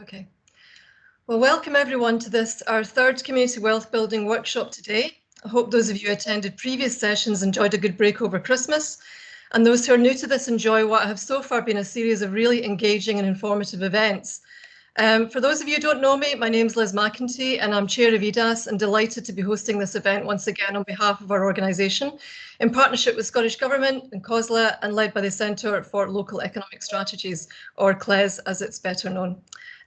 Okay. Well, welcome everyone to this, our third Community Wealth Building workshop today. I hope those of you who attended previous sessions enjoyed a good break over Christmas, and those who are new to this enjoy what have so far been a series of really engaging and informative events. For those of you who don't know me, my name is Liz McEntee and I'm Chair of EDAS and delighted to be hosting this event once again on behalf of our organisation in partnership with Scottish Government and COSLA and led by the Centre for Local Economic Strategies, or CLES as it's better known.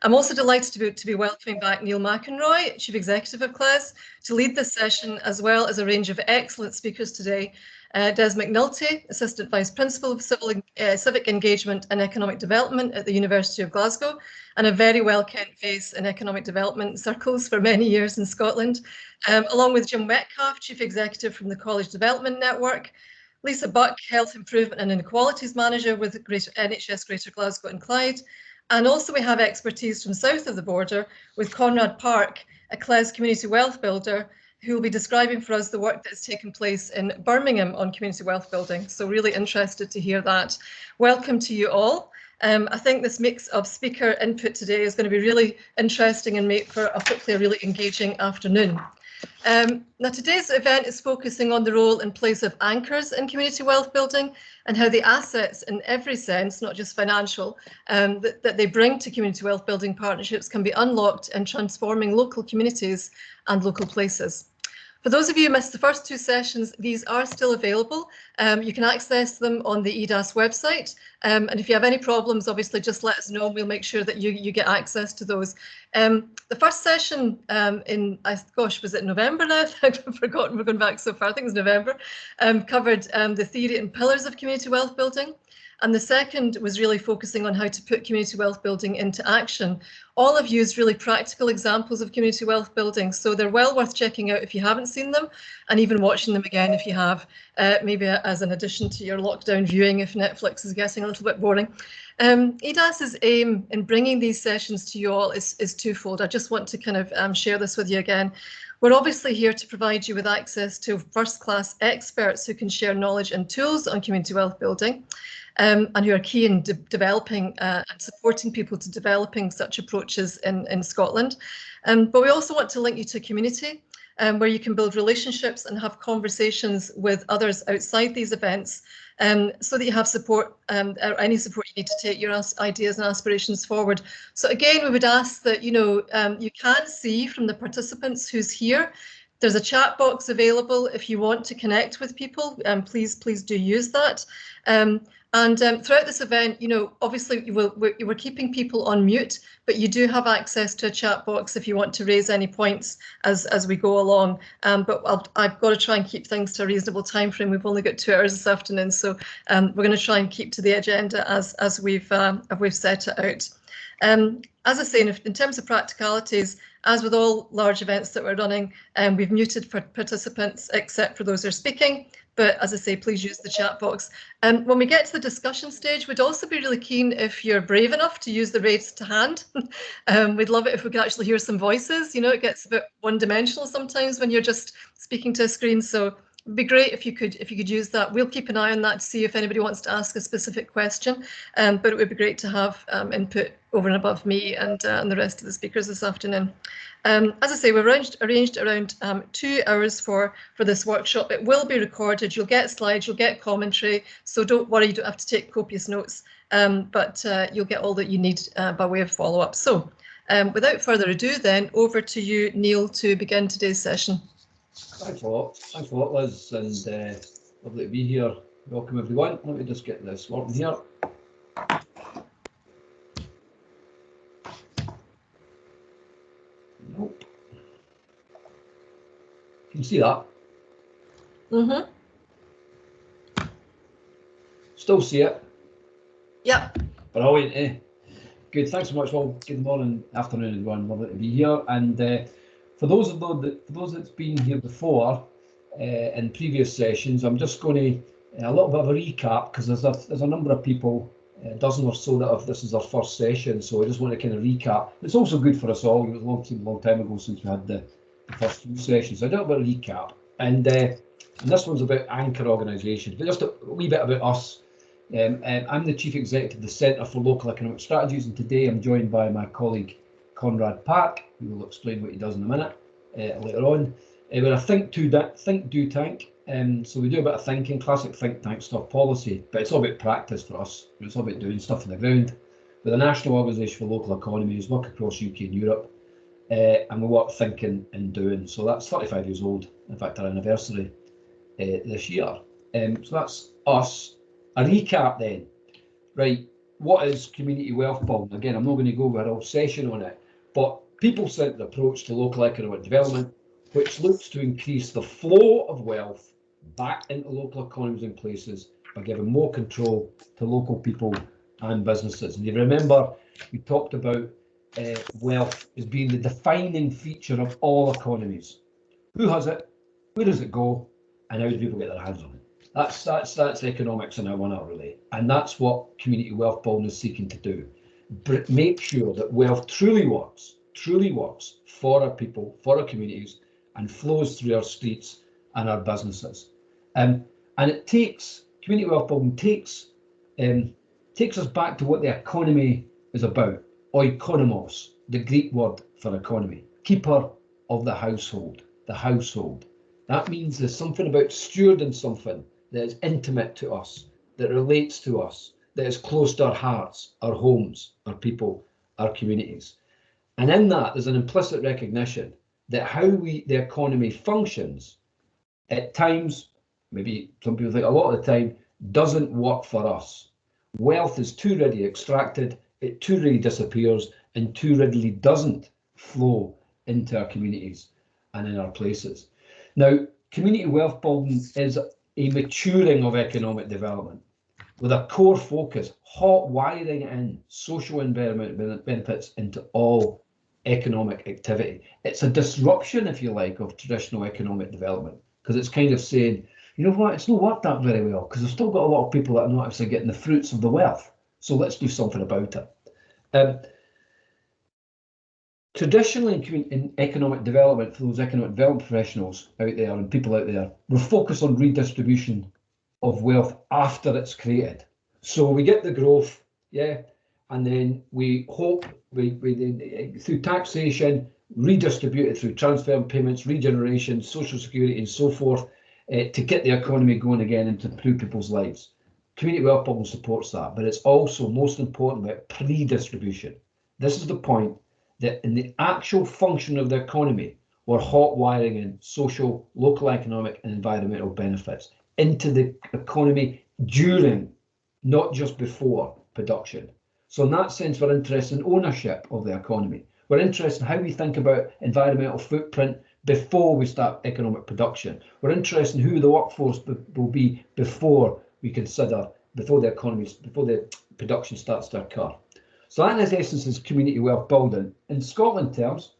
I'm also delighted to be welcoming back Neil McEnroy, Chief Executive of CLES, to lead this session, as well as a range of excellent speakers today. Des McNulty, Assistant Vice Principal of Civic Engagement and Economic Development at the University of Glasgow, and a very well-kept face in economic development circles for many years in Scotland, along with Jim Metcalfe, Chief Executive from the College Development Network, Lisa Buck, Health Improvement and Inequalities Manager with NHS Greater Glasgow and Clyde, and also we have expertise from south of the border with Conrad Park, a CLES community wealth builder, who will be describing for us the work that's taken place in Birmingham on community wealth building. So really interested to hear that. Welcome to you all. I think this mix of speaker input today is going to be really interesting and make for hopefully a really engaging afternoon. Now today's event is focusing on the role and place of anchors in community wealth building and how the assets in every sense, not just financial, that they bring to community wealth building partnerships can be unlocked in transforming local communities and local places. For those of you who missed the first two sessions, these are still available. You can access them on the EDAS website. And if you have any problems, obviously just let us know and we'll make sure that you get access to those. The first session was it November now? I've forgotten, we're going back so far, I think it was November, covered the theory and pillars of community wealth building. And the second was really focusing on how to put community wealth building into action. All have used really practical examples of community wealth building, so they're well worth checking out if you haven't seen them, and even watching them again if you have, maybe as an addition to your lockdown viewing if Netflix is getting a little bit boring. EDAS's aim in bringing these sessions to you all is twofold. I just want to kind of share this with you again. We're obviously here to provide you with access to first-class experts who can share knowledge and tools on community wealth building. And who are key in developing and supporting people to developing such approaches in Scotland. But we also want to link you to a community where you can build relationships and have conversations with others outside these events so that you have support or any support you need to take your ideas and aspirations forward. So again, we would ask that, you can see from the participants who's here. There's a chat box available if you want to connect with people, please do use that. And throughout this event, obviously we're keeping people on mute, but you do have access to a chat box if you want to raise any points as we go along. But I've got to try and keep things to a reasonable time frame. We've only got 2 hours this afternoon, so we're going to try and keep to the agenda as we've set it out. As I say, in terms of practicalities, as with all large events that we're running, we've muted for participants except for those who are speaking. But as I say, please use the chat box. When we get to the discussion stage, we'd also be really keen if you're brave enough to use the raised hand. We'd love it if we could actually hear some voices. It gets a bit one-dimensional sometimes when you're just speaking to a screen. So it'd be great if you could use that. We'll keep an eye on that to see if anybody wants to ask a specific question. But it would be great to have input over and above me and the rest of the speakers this afternoon. As I say, we've arranged around 2 hours for this workshop. It will be recorded. You'll get slides, you'll get commentary, so don't worry, you don't have to take copious notes, but you'll get all that you need by way of follow-up. So without further ado then, over to you, Neil, to begin today's session. Thanks a lot, Liz, and lovely to be here. Welcome everyone. Let me just get this working here. Nope. Can you see that? Mm-hmm. Still see it? Yep. Brilliant, eh? Good, thanks so much. Well, good morning, afternoon, everyone. Lovely to be here. And for those that's been here before in previous sessions, I'm just going to a little bit of a recap because there's a number of people, a dozen or so, that this is our first session. So I just want to kind of recap. It's also good for us all. It was a long time ago since we had the first few sessions. So I do a bit of recap, and this one's about anchor organisations. But just a wee bit about us. I'm the Chief Executive of the Centre for Local Economic Strategies, and today I'm joined by my colleague Conrad Park, who will explain what he does in a minute later on. We're a think, do, tank. So we do a bit of thinking, classic think tank stuff policy, but it's all about practice for us. It's all about doing stuff on the ground. We're the National Organisation for Local Economies, work across UK and Europe, and we work thinking and doing. So that's 35 years old, in fact, our anniversary this year. So that's us. A recap then. Right, what is community wealth building? Again, I'm not going to go over an obsession on it, but people-centred approach to local economic development, which looks to increase the flow of wealth back into local economies and places by giving more control to local people and businesses. And you remember we talked about wealth as being the defining feature of all economies. Who has it? Where does it go? And how do people get their hands on it? That's economics in a one-up really, and that's what community wealth building is seeking to do. Make sure that wealth truly works for our people, for our communities, and flows through our streets and our businesses. And it takes community wealth building takes us back to what the economy is about. Oikonomos, the Greek word for economy, keeper of the household, the household. That means there's something about stewarding something that is intimate to us, that relates to us, that is close to our hearts, our homes, our people, our communities. And in that, there's an implicit recognition that how the economy functions at times, maybe some people think a lot of the time, doesn't work for us. Wealth is too readily extracted, it too readily disappears, and too readily doesn't flow into our communities and in our places. Now, community wealth building is a maturing of economic development with a core focus, hot wiring in social and environmental benefits into all economic activity. It's a disruption, if you like, of traditional economic development, because it's kind of saying, you know what, it's not worked that very well, because we've still got a lot of people that are not actually getting the fruits of the wealth. So let's do something about it. Traditionally in economic development, for those economic development professionals out there and people out there, we're focused on redistribution of wealth after it's created. So we get the growth, yeah, and then we hope we through taxation, redistribute it through transfer payments, regeneration, social security, and so forth, to get the economy going again and to improve people's lives. Community wealth building supports that, but it's also most important about pre-distribution. This is the point that in the actual function of the economy, we're hot wiring in social, local economic and environmental benefits into the economy during, not just before production. So in that sense, we're interested in ownership of the economy. We're interested in how we think about environmental footprint before we start economic production. We're interested in who the workforce will be before we consider, before the production starts to occur. So that in essence is community wealth building. In Scotland terms,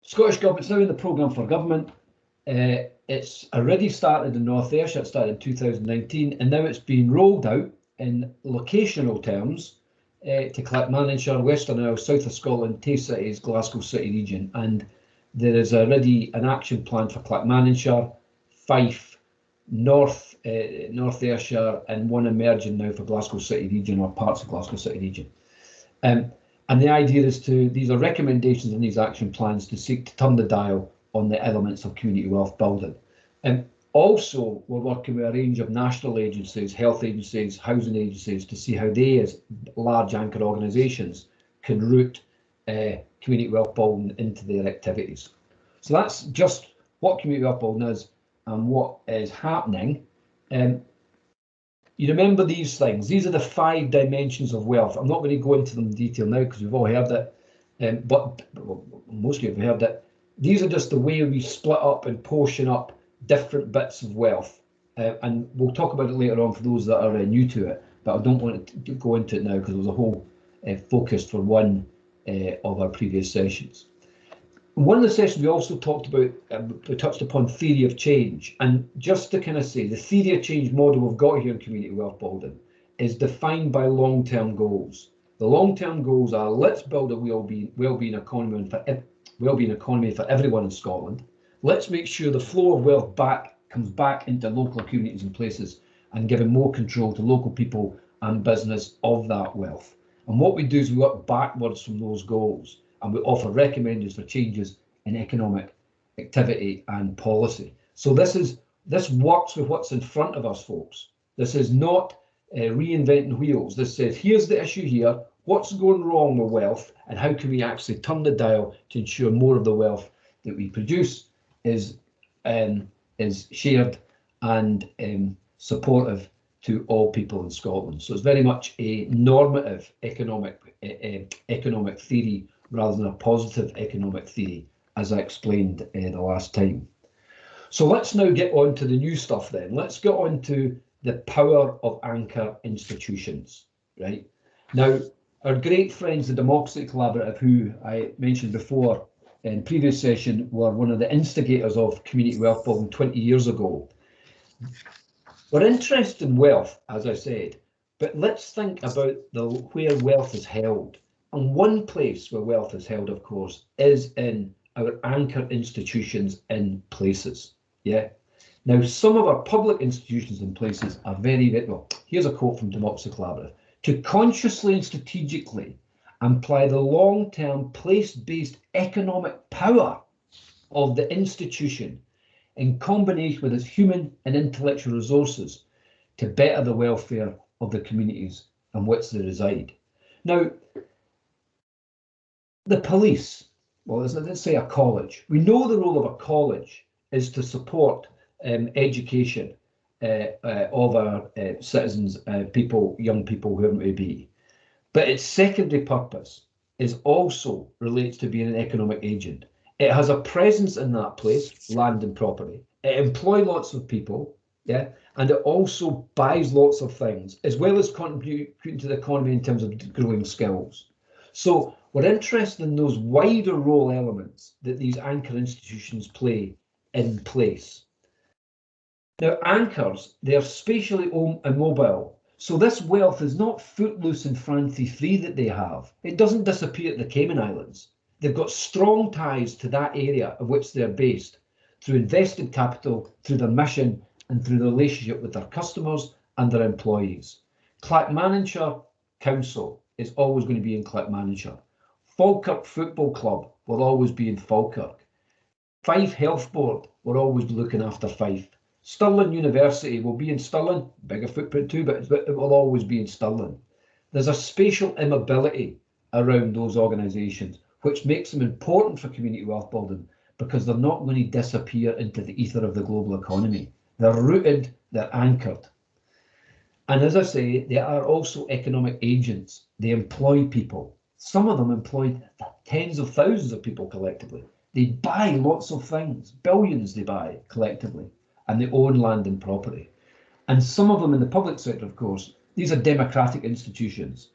Scottish Government's now in the programme for government. It's already started in North Ayrshire, it started in 2019, and now it's been rolled out in locational terms to Clackmannanshire, Western Isles, South of Scotland, Tay Cities, Glasgow City region. And there is already an action plan for Clackmannanshire, Fife, North Ayrshire, and one emerging now for Glasgow City region or parts of Glasgow City region. And the idea is these are recommendations in these action plans to seek to turn the dial on the elements of community wealth building. And also we're working with a range of national agencies, health agencies, housing agencies to see how they as large anchor organisations can route community wealth building into their activities. So that's just what community wealth building is and what is happening. You remember these things. These are the 5 dimensions of wealth. I'm not going to go into them in detail now because we've all heard it, but most of you have heard it. These are just the way we split up and portion up different bits of wealth. And we'll talk about it later on for those that are new to it, but I don't want to go into it now because there was a whole focus for one of our previous sessions. One of the sessions we also talked about, we touched upon theory of change, and just to kind of say the theory of change model we've got here in community wealth building is defined by long-term goals. The long-term goals are: let's build a well-being economy for everyone in Scotland. Let's make sure the flow of wealth comes back into local communities and places, and giving more control to local people and business of that wealth. And what we do is we work backwards from those goals, and we offer recommendations for changes in economic activity and policy. So this works with what's in front of us, folks. This is not reinventing wheels. This says, here's the issue here, what's going wrong with wealth, and how can we actually turn the dial to ensure more of the wealth that we produce is shared and supportive to all people in Scotland. So it's very much a normative economic theory rather than a positive economic theory, as I explained the last time. So let's now get on to the new stuff then. Let's get on to the power of anchor institutions, right? Now, our great friends, the Democracy Collaborative, who I mentioned before in previous session, were one of the instigators of community wealth building 20 years ago. We're interested in wealth, as I said, but let's think about where wealth is held. And one place where wealth is held, of course, is in our anchor institutions in places. Yeah. Now, some of our public institutions and places are very, well, here's a quote from Democracy Collaborative: to consciously and strategically apply the long-term place-based economic power of the institution in combination with its human and intellectual resources to better the welfare of the communities in which they reside. Now, the police, well, let's say a college. We know the role of a college is to support education of our citizens, people, young people, whoever it may be. But its secondary purpose is also relates to being an economic agent. It has a presence in that place, land and property. It employs lots of people, yeah, and it also buys lots of things, as well as contributing to the economy in terms of growing skills. So we're interested in those wider role elements that these anchor institutions play in place. Now, anchors, they are spatially immobile. So this wealth is not footloose and fancy-free that they have. It doesn't disappear at the Cayman Islands. They've got strong ties to that area of which they're based through invested capital, through their mission, and through the relationship with their customers and their employees. Clackmannanshire Council is always going to be in Clackmannanshire. Falkirk Football Club will always be in Falkirk. Fife Health Board will always be looking after Fife. Stirling University will be in Stirling, bigger footprint too, but it will always be in Stirling. There's a spatial immobility around those organisations, which makes them important for community wealth building because they're not going to disappear into the ether of the global economy. They're rooted, they're anchored. And as I say, they are also economic agents. They employ people. Some of them employ tens of thousands of people collectively. They buy lots of things, billions they buy collectively, and they own land and property. And some of them in the public sector, of course, these are democratic institutions.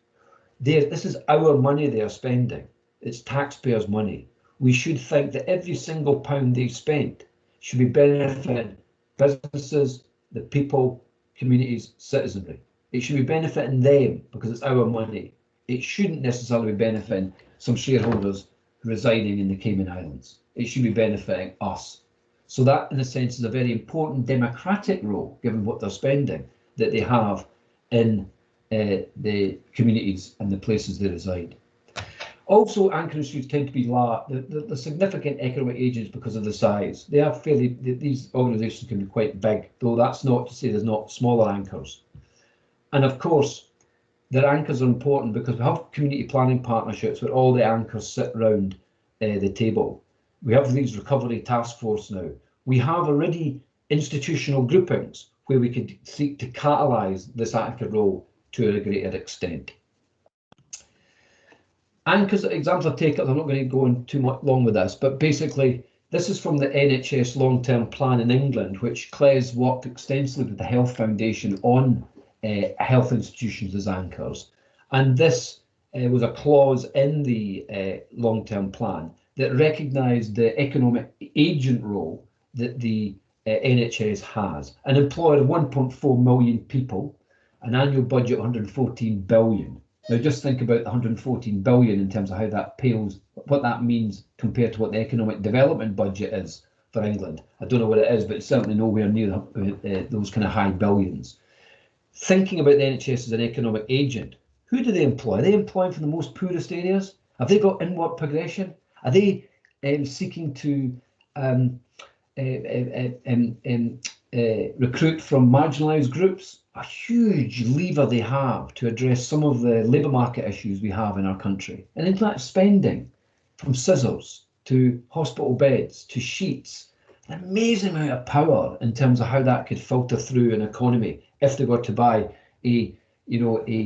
This is our money they are spending. It's taxpayers' money. We should think that every single pound they spent should be benefiting businesses, the people, communities, citizenry. It should be benefiting them because it's our money. It shouldn't necessarily be benefiting some shareholders residing in the Cayman Islands. It should be benefiting us. So that, in a sense, is a very important democratic role, given what they're spending, that they have in the communities and the places they reside. Also, anchor institutes tend to be the significant economic agents because of the size. They are these organisations can be quite big, though that's not to say there's not smaller anchors. And of course, their anchors are important because we have community planning partnerships where all the anchors sit around the table. We have these recovery task force now. We have already institutional groupings where we could seek to catalyse this anchor role to a greater extent. Anchors, examples I've taken, I'm not going to go on too much long with this, but basically this is from the NHS long-term plan in England, which Claire's worked extensively with the Health Foundation on health institutions as anchors. And this was a clause in the long-term plan that recognised the economic agent role that the NHS has. An employer of 1.4 million people, an annual budget of 114 billion. Now just think about the 114 billion in terms of how that pales, what that means compared to what the economic development budget is for England. I don't know what it is, but it's certainly nowhere near those kind of high billions. Thinking about the NHS as an economic agent Who do they employ? Are they employing from the most poorest areas? Have they got inward progression? Are they seeking to recruit from marginalised groups? A huge lever they have to address some of the labour market issues we have in our country. And in fact, spending from scissors to hospital beds to sheets, an amazing amount of power in terms of how that could filter through an economy if they were to buy a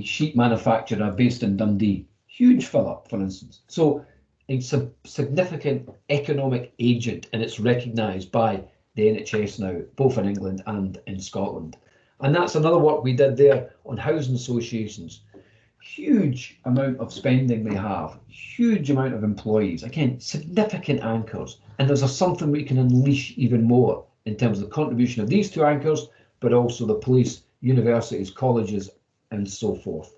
sheet manufacturer based in Dundee. Huge fill up, for instance. So it's a significant economic agent, and it's recognised by the NHS now, both in England and in Scotland. And that's another work we did there on housing associations. Huge amount of spending they have, huge amount of employees, again, significant anchors. And there's something we can unleash even more in terms of the contribution of these two anchors, but also the police, universities, colleges, and so forth.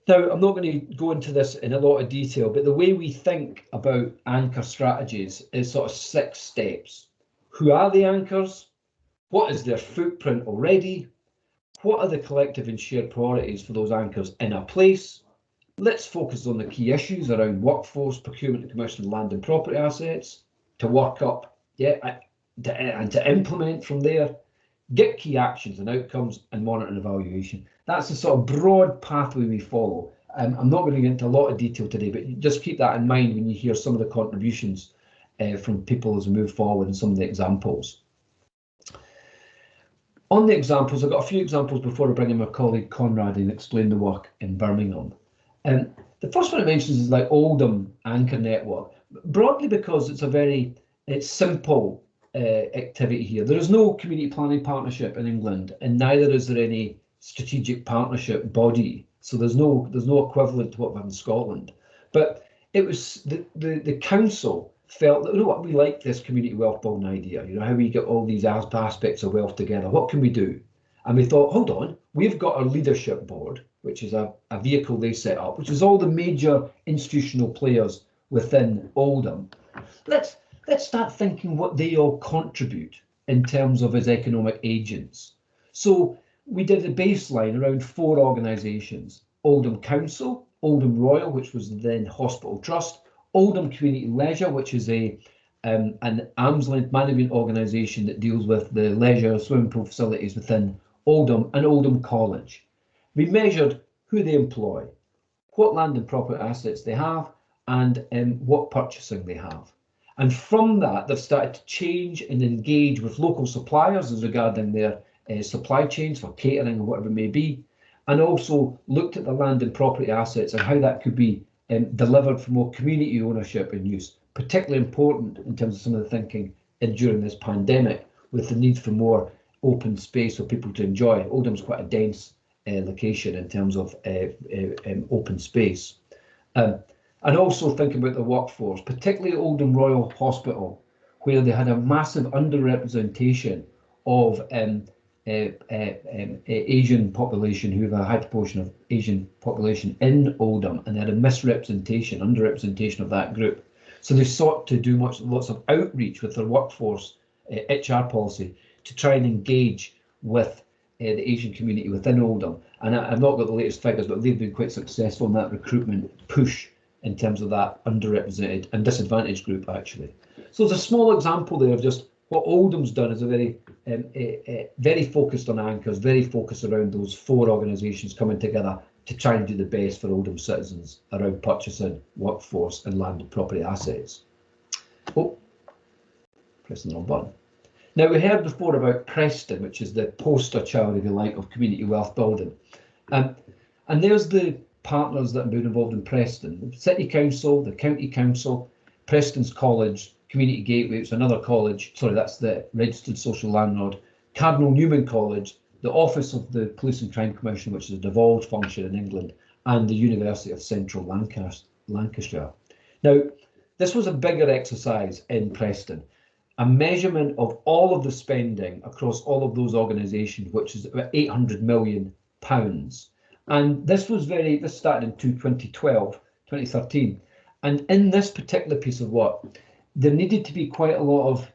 Now, I'm not going to go into this in a lot of detail, but the way we think about anchor strategies is sort of 6 steps. Who are the anchors? What is their footprint already? What are the collective and shared priorities for those anchors in a place? Let's focus on the key issues around workforce, procurement and commercial land and property assets to work up, and to implement from there. Get key actions and outcomes and monitor and evaluation. That's the sort of broad pathway we follow. I'm not going to get into a lot of detail today, but just keep that in mind when you hear some of the contributions from people as we move forward and some of the examples. On the examples, I've got a few examples before I bring in my colleague Conrad and explain the work in Birmingham. The first one it mentions is like Oldham Anchor Network, broadly because it's simple activity here. There is no community planning partnership in England, and neither is there any strategic partnership body. So there's no equivalent to what we have in Scotland. But it was the council felt that, you know what, we like this community wealth building idea, how we get all these aspects of wealth together. What can we do? And we thought, hold on, we've got our leadership board, which is a vehicle they set up, which is all the major institutional players within Oldham. Let's start thinking what they all contribute in terms of as economic agents. So we did a baseline around 4 organisations: Oldham Council, Oldham Royal, which was then Hospital Trust, Oldham Community Leisure, which is an arm's length management organisation that deals with the leisure swimming pool facilities within Oldham, and Oldham College. We measured who they employ, what land and property assets they have, and what purchasing they have. And from that, they've started to change and engage with local suppliers as regarding their supply chains for catering or whatever it may be, and also looked at the land and property assets and how that could be delivered for more community ownership and use, particularly important in terms of some of the thinking during this pandemic with the need for more open space for people to enjoy. Oldham's quite a dense location in terms of open space. And also thinking about the workforce, particularly Oldham Royal Hospital, where they had a massive underrepresentation of Asian population, who have a high proportion of Asian population in Oldham, and they had a underrepresentation of that group. So they sought to do lots of outreach with their workforce HR policy to try and engage with the Asian community within Oldham. And I've not got the latest figures, but they've been quite successful in that recruitment push in terms of that underrepresented and disadvantaged group, actually. So there's a small example there of just what Oldham's done is very focused on anchors, very focused around those 4 organisations coming together to try and do the best for Oldham citizens around purchasing, workforce and land and property assets. Oh, pressing the wrong button. Now, we heard before about Preston, which is the poster child, if you like, of community wealth building. And there's the partners that have been involved in Preston: the City Council, the County Council, Preston's College, Community Gateway, it's another college, sorry, that's the Registered Social Landlord, Cardinal Newman College, the Office of the Police and Crime Commission, which is a devolved function in England, and the University of Central Lancashire. Now, this was a bigger exercise in Preston, a measurement of all of the spending across all of those organisations, which is about £800 million. And this started in 2013. And in this particular piece of work, there needed to be quite a lot of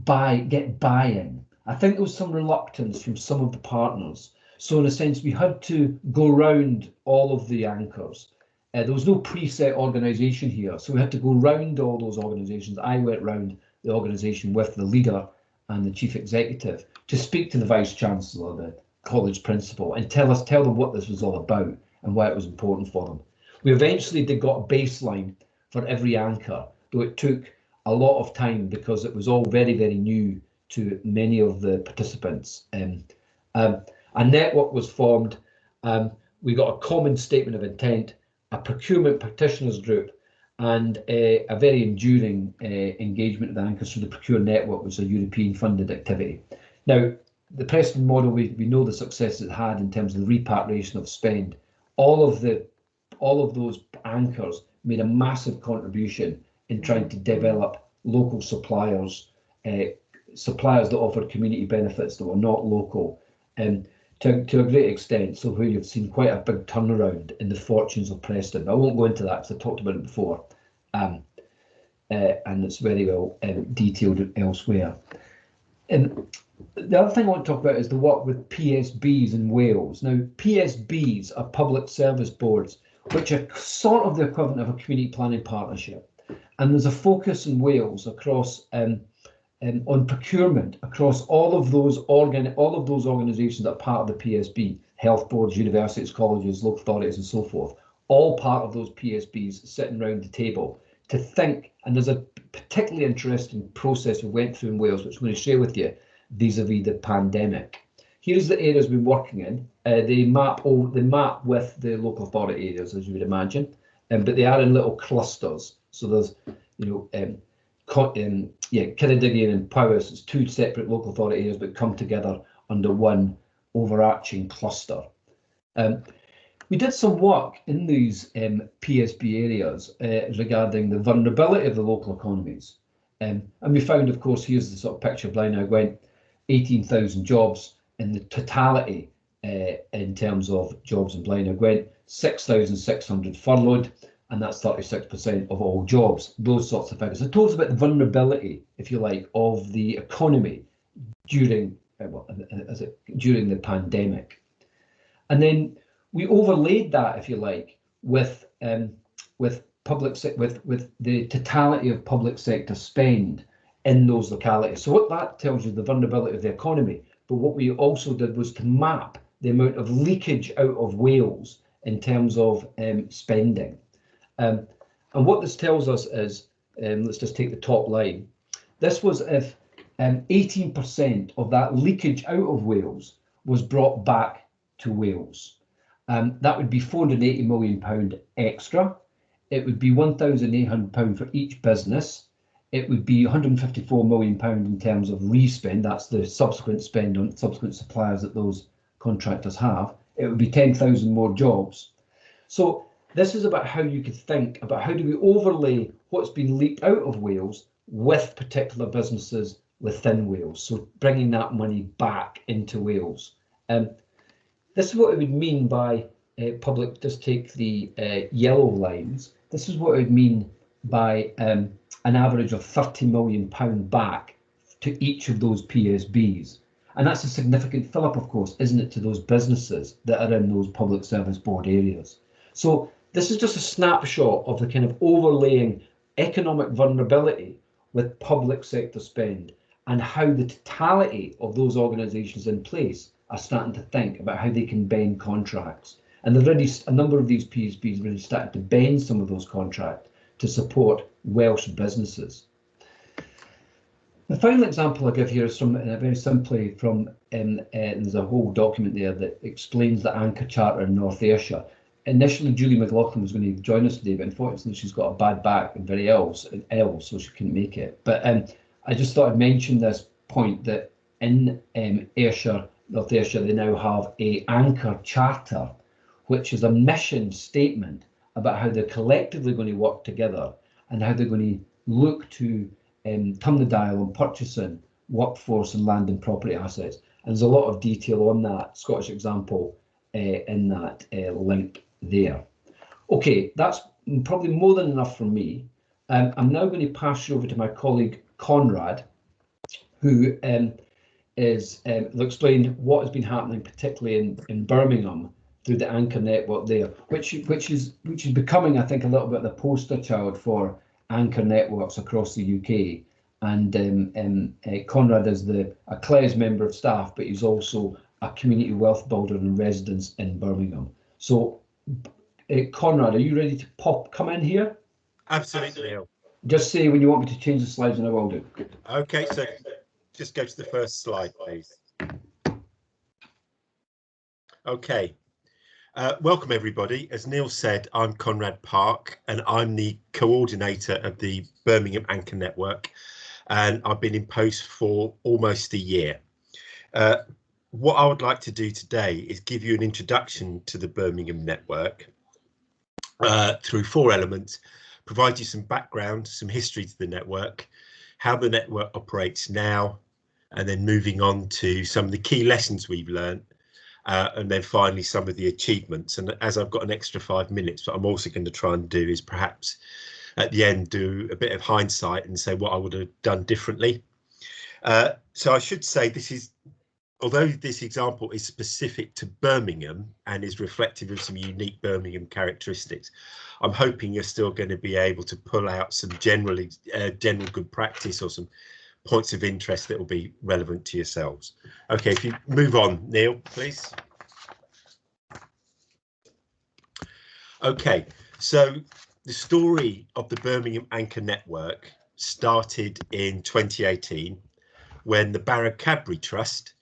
buy-in. I think there was some reluctance from some of the partners So in a sense, we had to go round all of the anchors. There was no preset organisation here, so we had to go round all those organisations. I went round the organisation with the leader and the chief executive to speak to the vice chancellor, the college principal, and tell them what this was all about and why it was important for them. We eventually got a baseline for every anchor, though it took a lot of time because it was all very, very new to many of the participants. A network was formed. We got a common statement of intent, a procurement practitioners group, and a very enduring engagement of the anchors through the Procure Network, which is a European funded activity. Now, the Preston model, we know the success it had in terms of the repatriation of spend. All of those anchors made a massive contribution in trying to develop local suppliers, suppliers that offered community benefits that were not local, to a great extent. So where you've seen quite a big turnaround in the fortunes of Preston. I won't go into that because I talked about it before, and it's very well detailed elsewhere. And the other thing I want to talk about is the work with PSBs in Wales. Now, PSBs are public service boards, which are sort of the equivalent of a community planning partnership. And there's a focus in Wales across on procurement across all of those organisations that are part of the PSB, health boards, universities, colleges, local authorities, and so forth. All part of those PSBs sitting around the table to think. And there's a particularly interesting process we went through in Wales, which I'm going to share with you vis-a-vis the pandemic. Here's the areas we've been working in. They map with the local authority areas, as you would imagine, but they are in little clusters. So there's, Ceredigion and Powys, it's two separate local authority areas, but come together under one overarching cluster. We did some work in these PSB areas regarding the vulnerability of the local economies. And we found, of course, here's the sort of picture of Blaenau Gwent, 18,000 jobs in the totality in terms of jobs in Blaenau Gwent, 6,600 furloughed, and that's 36% of all jobs, those sorts of figures. It talks about the vulnerability, if you like, of the economy during the pandemic. And then we overlaid that, if you like, with the totality of public sector spend in those localities. So what that tells you, the vulnerability of the economy. But what we also did was to map the amount of leakage out of Wales in terms of spending. And what this tells us is, let's just take the top line. This was if 18% of that leakage out of Wales was brought back to Wales. That would be £480 million extra. It would be £1,800 for each business. It would be £154 million in terms of respend. That's the subsequent spend on subsequent suppliers that those contractors have. It would be 10,000 more jobs. So this is about how you could think about how do we overlay what's been leaked out of Wales with particular businesses within Wales. So bringing that money back into Wales. This is what it would mean by public, just take the yellow lines. This is what it would mean by an average of £30 million back to each of those PSBs. And that's a significant fill-up, of course, isn't it, to those businesses that are in those public service board areas. So this is just a snapshot of the kind of overlaying economic vulnerability with public sector spend and how the totality of those organisations in place are starting to think about how they can bend contracts. And they've already, a number of these PSBs really started to bend some of those contracts to support Welsh businesses. The final example I give here is from very simply from, there's a whole document there that explains the Anchor Charter in North Ayrshire. Initially, Julie McLaughlin was going to join us today, but unfortunately she's got a bad back and very ill, so she couldn't make it. But I just thought I'd mention this point that in Ayrshire, North Ayrshire, they now have a Anchor Charter, which is a mission statement about how they're collectively going to work together and how they're going to look to turn the dial on purchasing workforce and land and property assets. And there's a lot of detail on that Scottish example in that link there. Okay, that's probably more than enough from me. I'm now going to pass you over to my colleague Conrad, who is it'll explain what has been happening, particularly in Birmingham, through the anchor network there, which is becoming, I think, a little bit the poster child for anchor networks across the UK. And Conrad is a CLES member of staff, but he's also a community wealth builder in residence in Birmingham. So, Conrad, are you ready to come in here? Absolutely. Just say when you want me to change the slides, and I will do. Okay, so just go to the first slide, please. Okay. Welcome, everybody. As Neil said, I'm Conrad Park, and I'm the coordinator of the Birmingham Anchor Network, and I've been in post for almost a year. What I would like to do today is give you an introduction to the Birmingham Network through 4 elements, provide you some background, some history to the network, how the network operates now, and then moving on to some of the key lessons we've learned. And then finally some of the achievements. And as I've got an extra 5 minutes, what I'm also going to try and do is perhaps at the end do a bit of hindsight and say what I would have done differently. So I should say this is, although this example is specific to Birmingham and is reflective of some unique Birmingham characteristics, I'm hoping you're still going to be able to pull out some general good practice or some points of interest that will be relevant to yourselves. Okay, if you move on, Neil, please. Okay, so the story of the Birmingham Anchor Network started in 2018 when the Barrow Cadbury Trust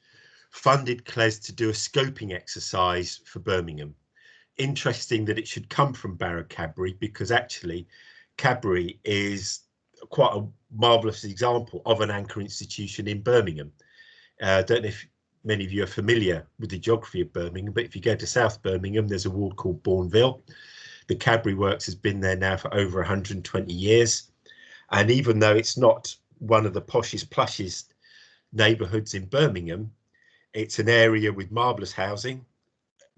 funded CLES to do a scoping exercise for Birmingham. Interesting that it should come from Barrow Cadbury, because actually Cadbury is quite a marvellous example of an anchor institution in Birmingham. I don't know if many of you are familiar with the geography of Birmingham, but if you go to South Birmingham, there's a ward called Bourneville. The Cadbury Works has been there now for over 120 years. And even though it's not one of the poshest, plushest neighbourhoods in Birmingham, it's an area with marvellous housing,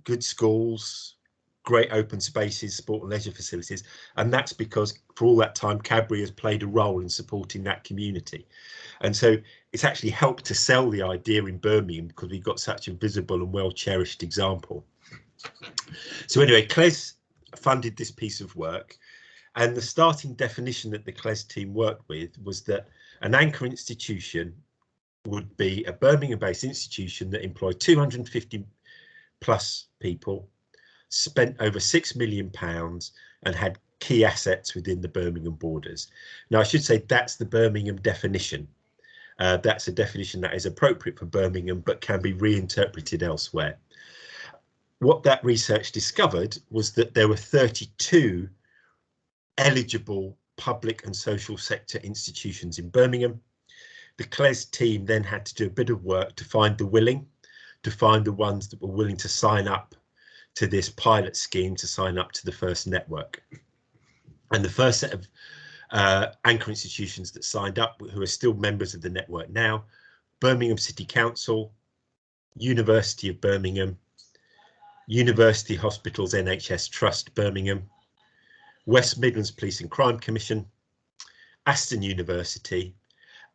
good schools, great open spaces, sport and leisure facilities, and that's because for all that time Cadbury has played a role in supporting that community. And so it's actually helped to sell the idea in Birmingham because we've got such a visible and well cherished example. So anyway, CLES funded this piece of work, and the starting definition that the CLES team worked with was that an anchor institution would be a Birmingham-based institution that employed 250 plus people, spent over £6 million and had key assets within the Birmingham borders. Now, I should say that's the Birmingham definition. That's a definition that is appropriate for Birmingham, but can be reinterpreted elsewhere. What that research discovered was that there were 32 eligible public and social sector institutions in Birmingham. The CLES team then had to do a bit of work to find the willing, to find the ones that were willing to sign up to this pilot scheme, to sign up to the first network. And the first set of anchor institutions that signed up, who are still members of the network now: Birmingham City Council, University of Birmingham, University Hospitals NHS Trust Birmingham, West Midlands Police and Crime Commission, Aston University,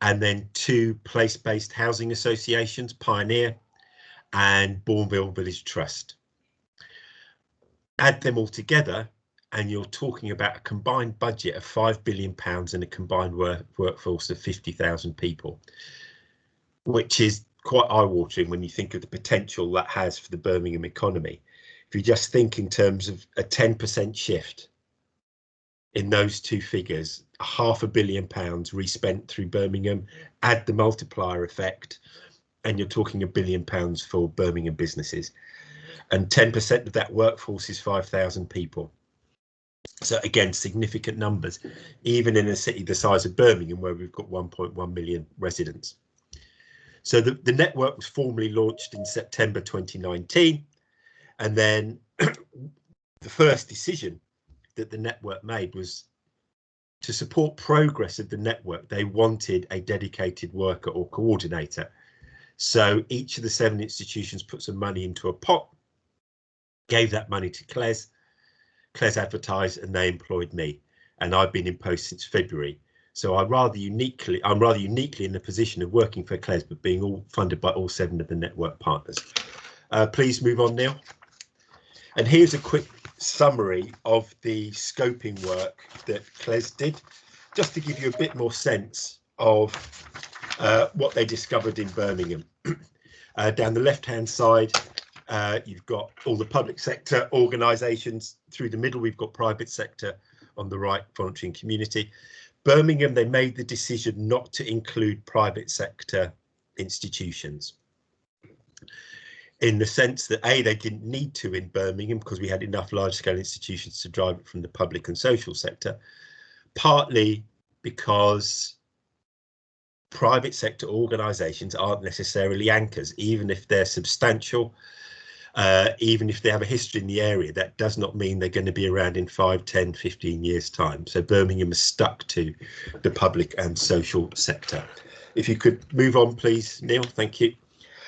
and then 2 place-based housing associations, Pioneer and Bourneville Village Trust. Add them all together and you're talking about a combined budget of £5 billion and a combined workforce of 50,000 people, which is quite eye-watering when you think of the potential that has for the Birmingham economy. If you just think in terms of a 10% shift in those 2 figures, £500 million respent through Birmingham, add the multiplier effect, and you're talking £1 billion for Birmingham businesses. And 10% of that workforce is 5,000 people. So again, significant numbers, even in a city the size of Birmingham, where we've got 1.1 million residents. So the network was formally launched in September 2019. And then the first decision that the network made was to support progress of the network. They wanted a dedicated worker or coordinator. So each of the 7 institutions put some money into a pot, gave that money to CLES. CLES advertised and they employed me, and I've been in post since February. So I'm rather uniquely in the position of working for CLES, but being all funded by all 7 of the network partners. Please move on, Neil. And here's a quick summary of the scoping work that CLES did, just to give you a bit more sense of what they discovered in Birmingham. Down the left-hand side, you've got all the public sector organisations. Through the middle, we've got private sector. On the right, voluntary and community. Birmingham, they made the decision not to include private sector institutions, in the sense that A, they didn't need to in Birmingham because we had enough large-scale institutions to drive it from the public and social sector, partly because private sector organisations aren't necessarily anchors, even if they're substantial, even if they have a history in the area. That does not mean they're going to be around in 5, 10, 15 years time. So Birmingham is stuck to the public and social sector. If you could move on, please, Neil. Thank you.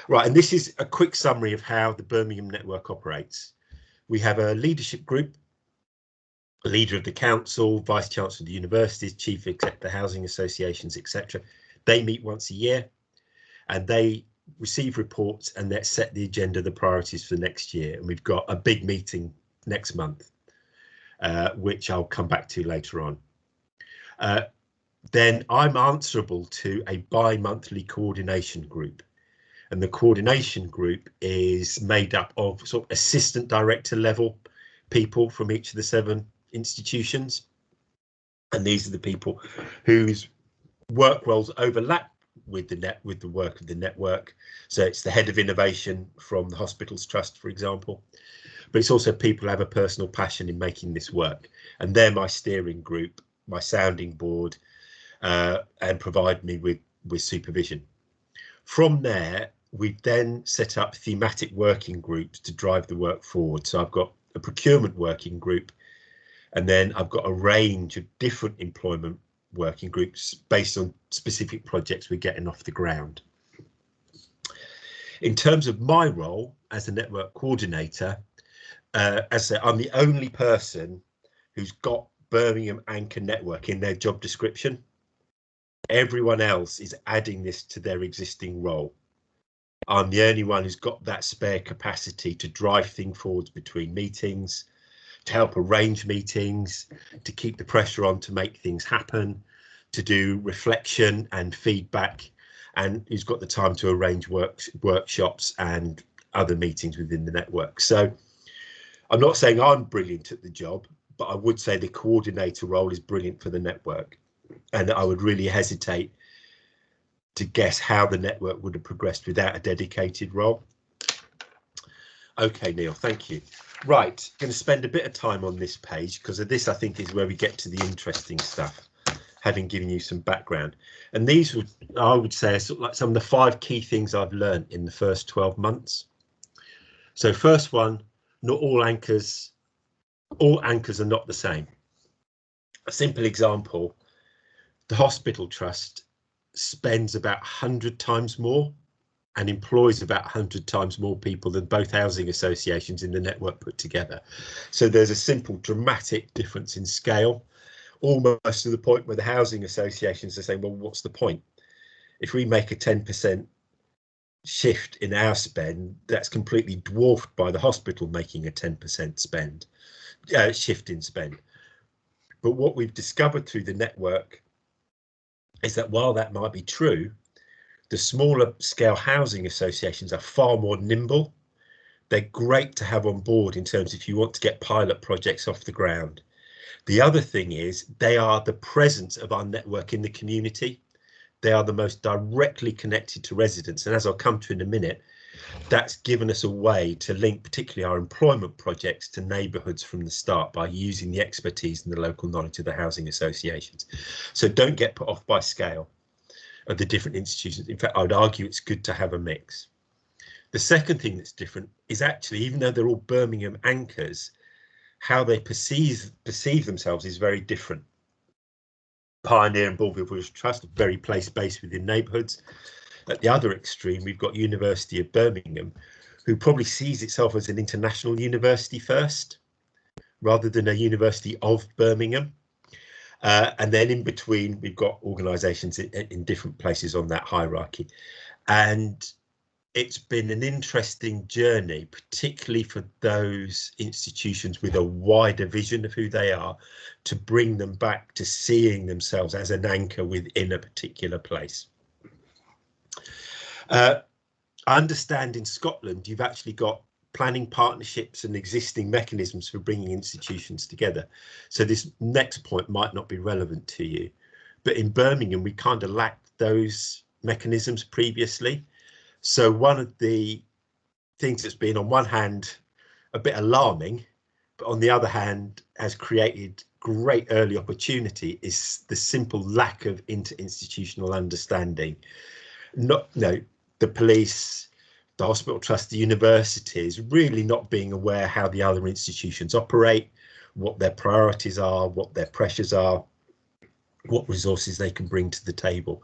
Right, and this is a quick summary of how the Birmingham network operates. We have a leadership group, a leader of the council, vice chancellor of the universities, chief exec the housing associations, etc. They meet once a year and they receive reports and that set the agenda, the priorities for next year. And we've got a big meeting next month, which I'll come back to later on. Then I'm answerable to a bi-monthly coordination group. And the coordination group is made up of sort of assistant director level people from each of the 7 institutions. And these are the people whose work roles overlap with the work of the network. So it's the head of innovation from the Hospitals Trust, for example, but it's also people who have a personal passion in making this work, and they're my steering group, my sounding board, and provide me with supervision. From there, we then set up thematic working groups to drive the work forward. So I've got a procurement working group, and then I've got a range of different employment working groups based on specific projects we're getting off the ground. In terms of my role as a network coordinator, as I say, I'm the only person who's got Birmingham Anchor Network in their job description. Everyone else is adding this to their existing role. I'm the only one who's got that spare capacity to drive things forwards between meetings, to help arrange meetings, to keep the pressure on to make things happen, to do reflection and feedback, and who's got the time to arrange workshops and other meetings within the network. So I'm not saying I'm brilliant at the job, but I would say the coordinator role is brilliant for the network, and I would really hesitate to guess how the network would have progressed without a dedicated role. Okay, Neil, thank you. Right, going to spend a bit of time on this page because of this, I think, is where we get to the interesting stuff, having given you some background. And these would, I would say, are sort of like some of the 5 key things I've learned in the first 12 months. So first one, not all anchors are not the same. A simple example, the Hospital Trust spends about 100 times more and employs about 100 times more people than both housing associations in the network put together. So there's a simple dramatic difference in scale, almost to the point where the housing associations are saying, well, what's the point? If we make a 10% shift in our spend, that's completely dwarfed by the hospital making a 10% shift in spend. But what we've discovered through the network is that while that might be true, the smaller scale housing associations are far more nimble. They're great to have on board in terms of if you want to get pilot projects off the ground. The other thing is they are the presence of our network in the community. They are the most directly connected to residents. And as I'll come to in a minute, that's given us a way to link particularly our employment projects to neighbourhoods from the start by using the expertise and the local knowledge of the housing associations. So don't get put off by scale of the different institutions. In fact, I would argue it's good to have a mix. The second thing that's different is actually, even though they're all Birmingham anchors, how they perceive themselves is very different. Pioneer and Baldwin Village Trust are very place-based within neighbourhoods. At the other extreme, we've got University of Birmingham, who probably sees itself as an international university first, rather than a University of Birmingham. And then in between, we've got organisations in different places on that hierarchy. And it's been an interesting journey, particularly for those institutions with a wider vision of who they are, to bring them back to seeing themselves as an anchor within a particular place. I understand in Scotland, you've actually got planning partnerships and existing mechanisms for bringing institutions together. So this next point might not be relevant to you, but in Birmingham, we kind of lacked those mechanisms previously. So one of the things that's been on one hand a bit alarming, but on the other hand has created great early opportunity is the simple lack of interinstitutional understanding. The police, the hospital trust, the universities really not being aware how the other institutions operate, what their priorities are, what their pressures are, what resources they can bring to the table.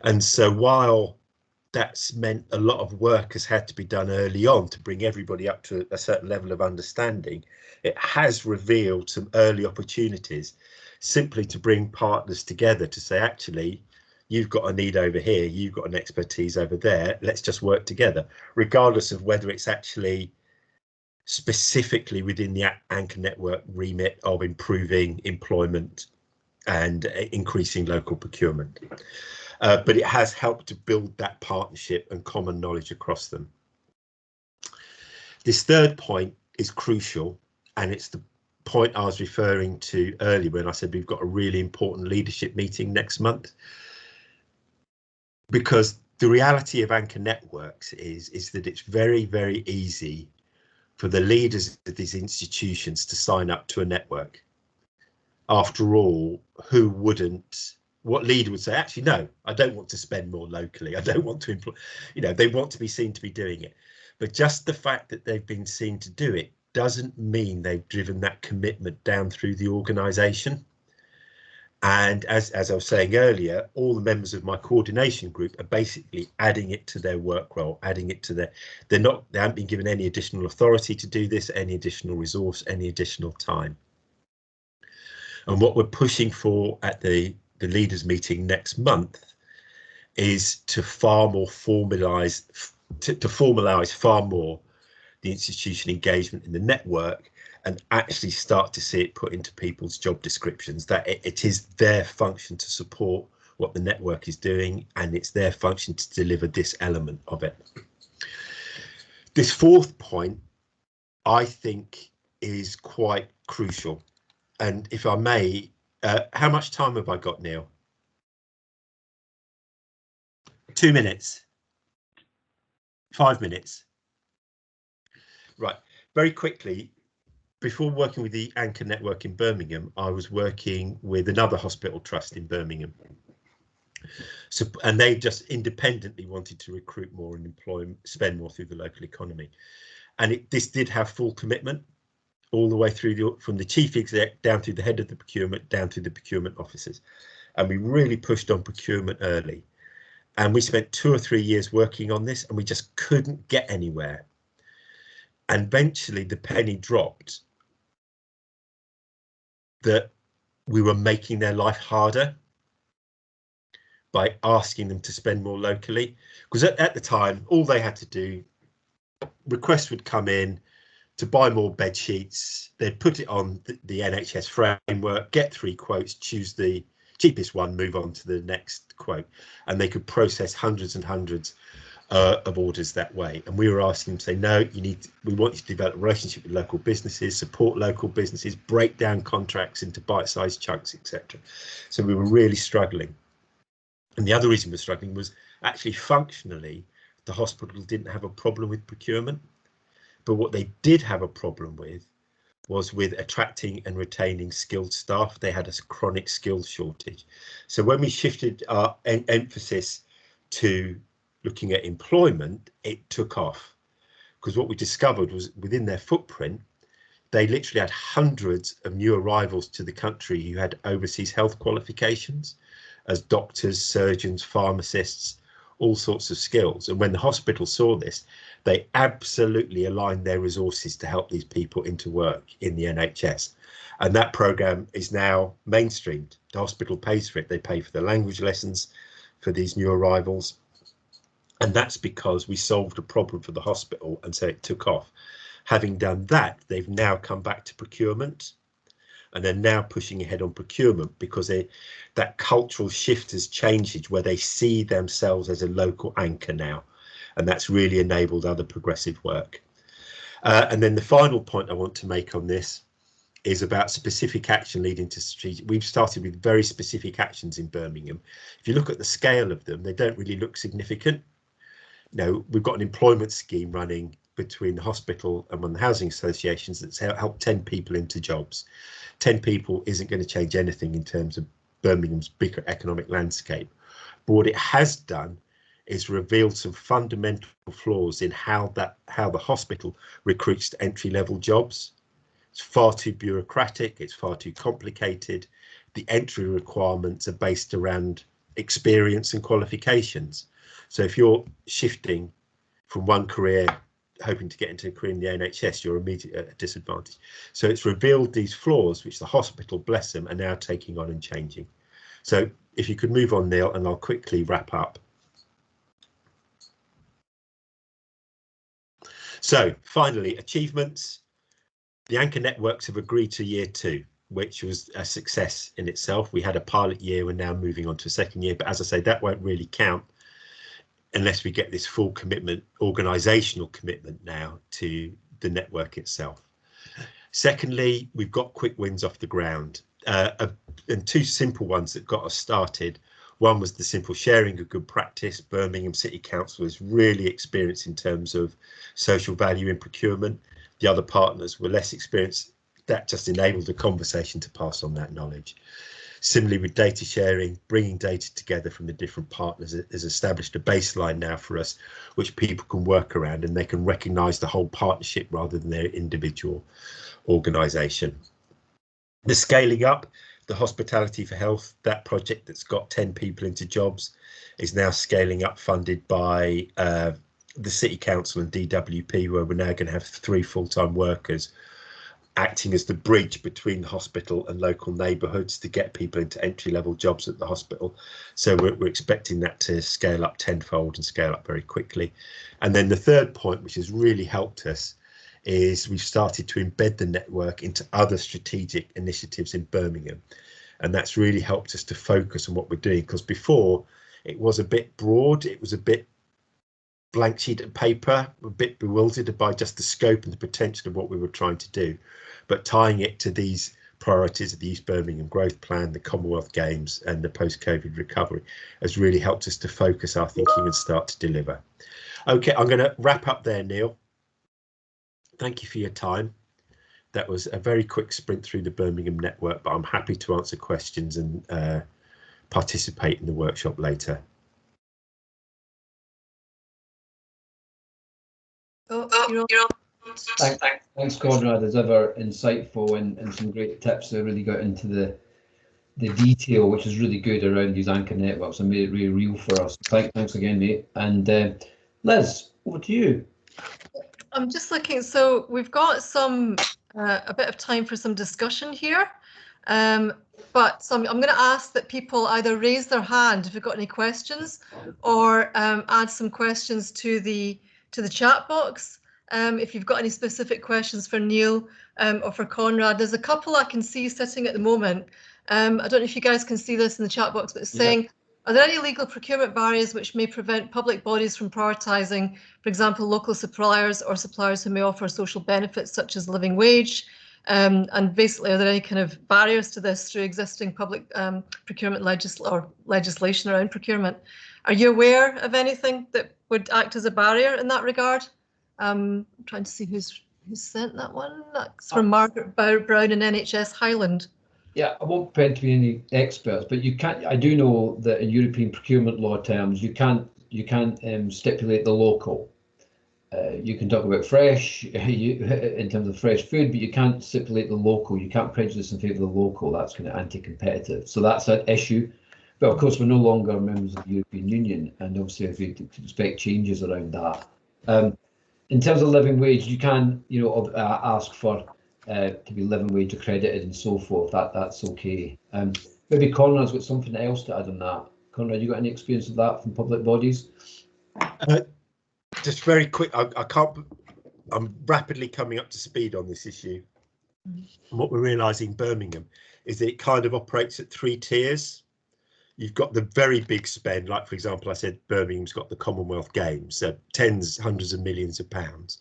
And so while that's meant a lot of work has had to be done early on to bring everybody up to a certain level of understanding, it has revealed some early opportunities simply to bring partners together to say, actually, you've got a need over here, you've got an expertise over there, let's just work together, regardless of whether it's actually specifically within the anchor network remit of improving employment and increasing local procurement. But it has helped to build that partnership and common knowledge across them. This third point is crucial, and it's the point I was referring to earlier when I said we've got a really important leadership meeting next month. Because the reality of anchor networks is that it's very, very easy for the leaders of these institutions to sign up to a network. After all, who wouldn't? What leader would say, actually, no, I don't want to spend more locally. I don't want to employ, they want to be seen to be doing it. But just the fact that they've been seen to do it doesn't mean they've driven that commitment down through the organisation. And as I was saying earlier, all the members of my coordination group are basically adding it to their work role, adding it to their, they haven't been given any additional authority to do this, any additional resource, any additional time. And what we're pushing for at the leaders meeting next month is to far more formalise, to formalise far more the institution engagement in the network and actually start to see it put into people's job descriptions, that it is their function to support what the network is doing, and it's their function to deliver this element of it. This fourth point, I think, is quite crucial. And if I may, how much time have I got, Neil? 2 minutes? 5 minutes? Right, very quickly, before working with the Anchor Network in Birmingham, I was working with another hospital trust in Birmingham. So, and they just independently wanted to recruit more and spend more through the local economy. And this did have full commitment all the way through from the chief exec down to the head of the procurement, down to the procurement officers. And we really pushed on procurement early. And we spent 2 or 3 years working on this, and we just couldn't get anywhere. And eventually the penny dropped that we were making their life harder by asking them to spend more locally. Because at the time, all they had to do, requests would come in to buy more bed sheets. They'd put it on the NHS framework, get 3 quotes, choose the cheapest one, move on to the next quote, and they could process hundreds and hundreds of orders that way. And we were asking them to say, no, we want you to develop a relationship with local businesses, support local businesses, break down contracts into bite-sized chunks, etc. So we were really struggling. And the other reason we're struggling was actually functionally, the hospital didn't have a problem with procurement, but what they did have a problem with was with attracting and retaining skilled staff. They had a chronic skills shortage. So when we shifted our emphasis to looking at employment, it took off, because what we discovered was within their footprint, they literally had hundreds of new arrivals to the country who had overseas health qualifications as doctors, surgeons, pharmacists, all sorts of skills. And when the hospital saw this, they absolutely align their resources to help these people into work in the NHS. And that programme is now mainstreamed. The hospital pays for it. They pay for the language lessons for these new arrivals. And that's because we solved a problem for the hospital, and so it took off. Having done that, they've now come back to procurement, and they're now pushing ahead on procurement because that cultural shift has changed where they see themselves as a local anchor now, and that's really enabled other progressive work. And then the final point I want to make on this is about specific action leading to strategic. We've started with very specific actions in Birmingham. If you look at the scale of them, they don't really look significant. No, we've got an employment scheme running between the hospital and one of the housing associations that's helped 10 people into jobs. 10 people isn't going to change anything in terms of Birmingham's bigger economic landscape. But what it has done is revealed some fundamental flaws in how the hospital recruits to entry-level jobs. It's far too bureaucratic, it's far too complicated. The entry requirements are based around experience and qualifications. So if you're shifting from one career, hoping to get into a career in the NHS, you're immediately at a disadvantage. So it's revealed these flaws, which the hospital, bless them, are now taking on and changing. So if you could move on, Neil, and I'll quickly wrap up. So finally, achievements. The anchor networks have agreed to year 2, which was a success in itself. We had a pilot year, we're now moving on to a second year, but as I say, that won't really count unless we get this full commitment, organisational commitment now to the network itself. Secondly, we've got quick wins off the ground, and 2 simple ones that got us started. One was the simple sharing of good practice. Birmingham City Council is really experienced in terms of social value in procurement. The other partners were less experienced. That just enabled a conversation to pass on that knowledge. Similarly with data sharing, bringing data together from the different partners has established a baseline now for us, which people can work around, and they can recognise the whole partnership rather than their individual organisation. The scaling up, the Hospitality for Health, that project that's got 10 people into jobs is now scaling up, funded by the City Council and DWP, where we're now going to have 3 full-time workers acting as the bridge between the hospital and local neighbourhoods to get people into entry-level jobs at the hospital. So we're expecting that to scale up tenfold and scale up very quickly. And then the third point, which has really helped us, is we've started to embed the network into other strategic initiatives in Birmingham. And that's really helped us to focus on what we're doing, because before it was a bit broad, it was a bit blank sheet of paper, a bit bewildered by just the scope and the potential of what we were trying to do. But tying it to these priorities of the East Birmingham Growth Plan, the Commonwealth Games and the post-COVID recovery has really helped us to focus our thinking and start to deliver. Okay, I'm going to wrap up there, Neil. Thank you for your time. That was a very quick sprint through the Birmingham network, but I'm happy to answer questions and participate in the workshop later. Thanks, Conrad, as ever, insightful and some great tips that really got into the detail, which is really good around these anchor networks and made it really real for us. Thanks again, mate. And Liz, over to you. I'm just looking, so we've got some a bit of time for some discussion here, but I'm going to ask that people either raise their hand if you've got any questions, or add some questions to the chat box. If you've got any specific questions for Neil or for Conrad. There's a couple I can see sitting at the moment. I don't know if you guys can see this in the chat box, but it's saying, are there any legal procurement barriers which may prevent public bodies from prioritising, for example, local suppliers or suppliers who may offer social benefits such as living wage? And basically, are there any kind of barriers to this through existing public procurement legislation around procurement? Are you aware of anything that would act as a barrier in that regard? I'm trying to see who's sent that one. That's from Margaret Brown in NHS Highland. Yeah, I won't pretend to be any experts, but you can't. I do know that in European procurement law terms, you can't stipulate the local. You can talk about fresh in terms of fresh food, but you can't stipulate the local. You can't prejudice in favour of the local. That's kind of anti-competitive. So that's an issue. But of course, we're no longer members of the European Union, and obviously, if we expect changes around that. in terms of living wage, you can, you know, ask for to be living wage accredited and so forth. That's okay. Maybe Conrad's got something else to add on that. Conrad, you got any experience of that from public bodies? Just very quick, I'm rapidly coming up to speed on this issue. And what we're realising in Birmingham is that it kind of operates at 3 tiers. You've got the very big spend, like, for example, I said Birmingham's got the Commonwealth Games, so tens, hundreds of millions of pounds.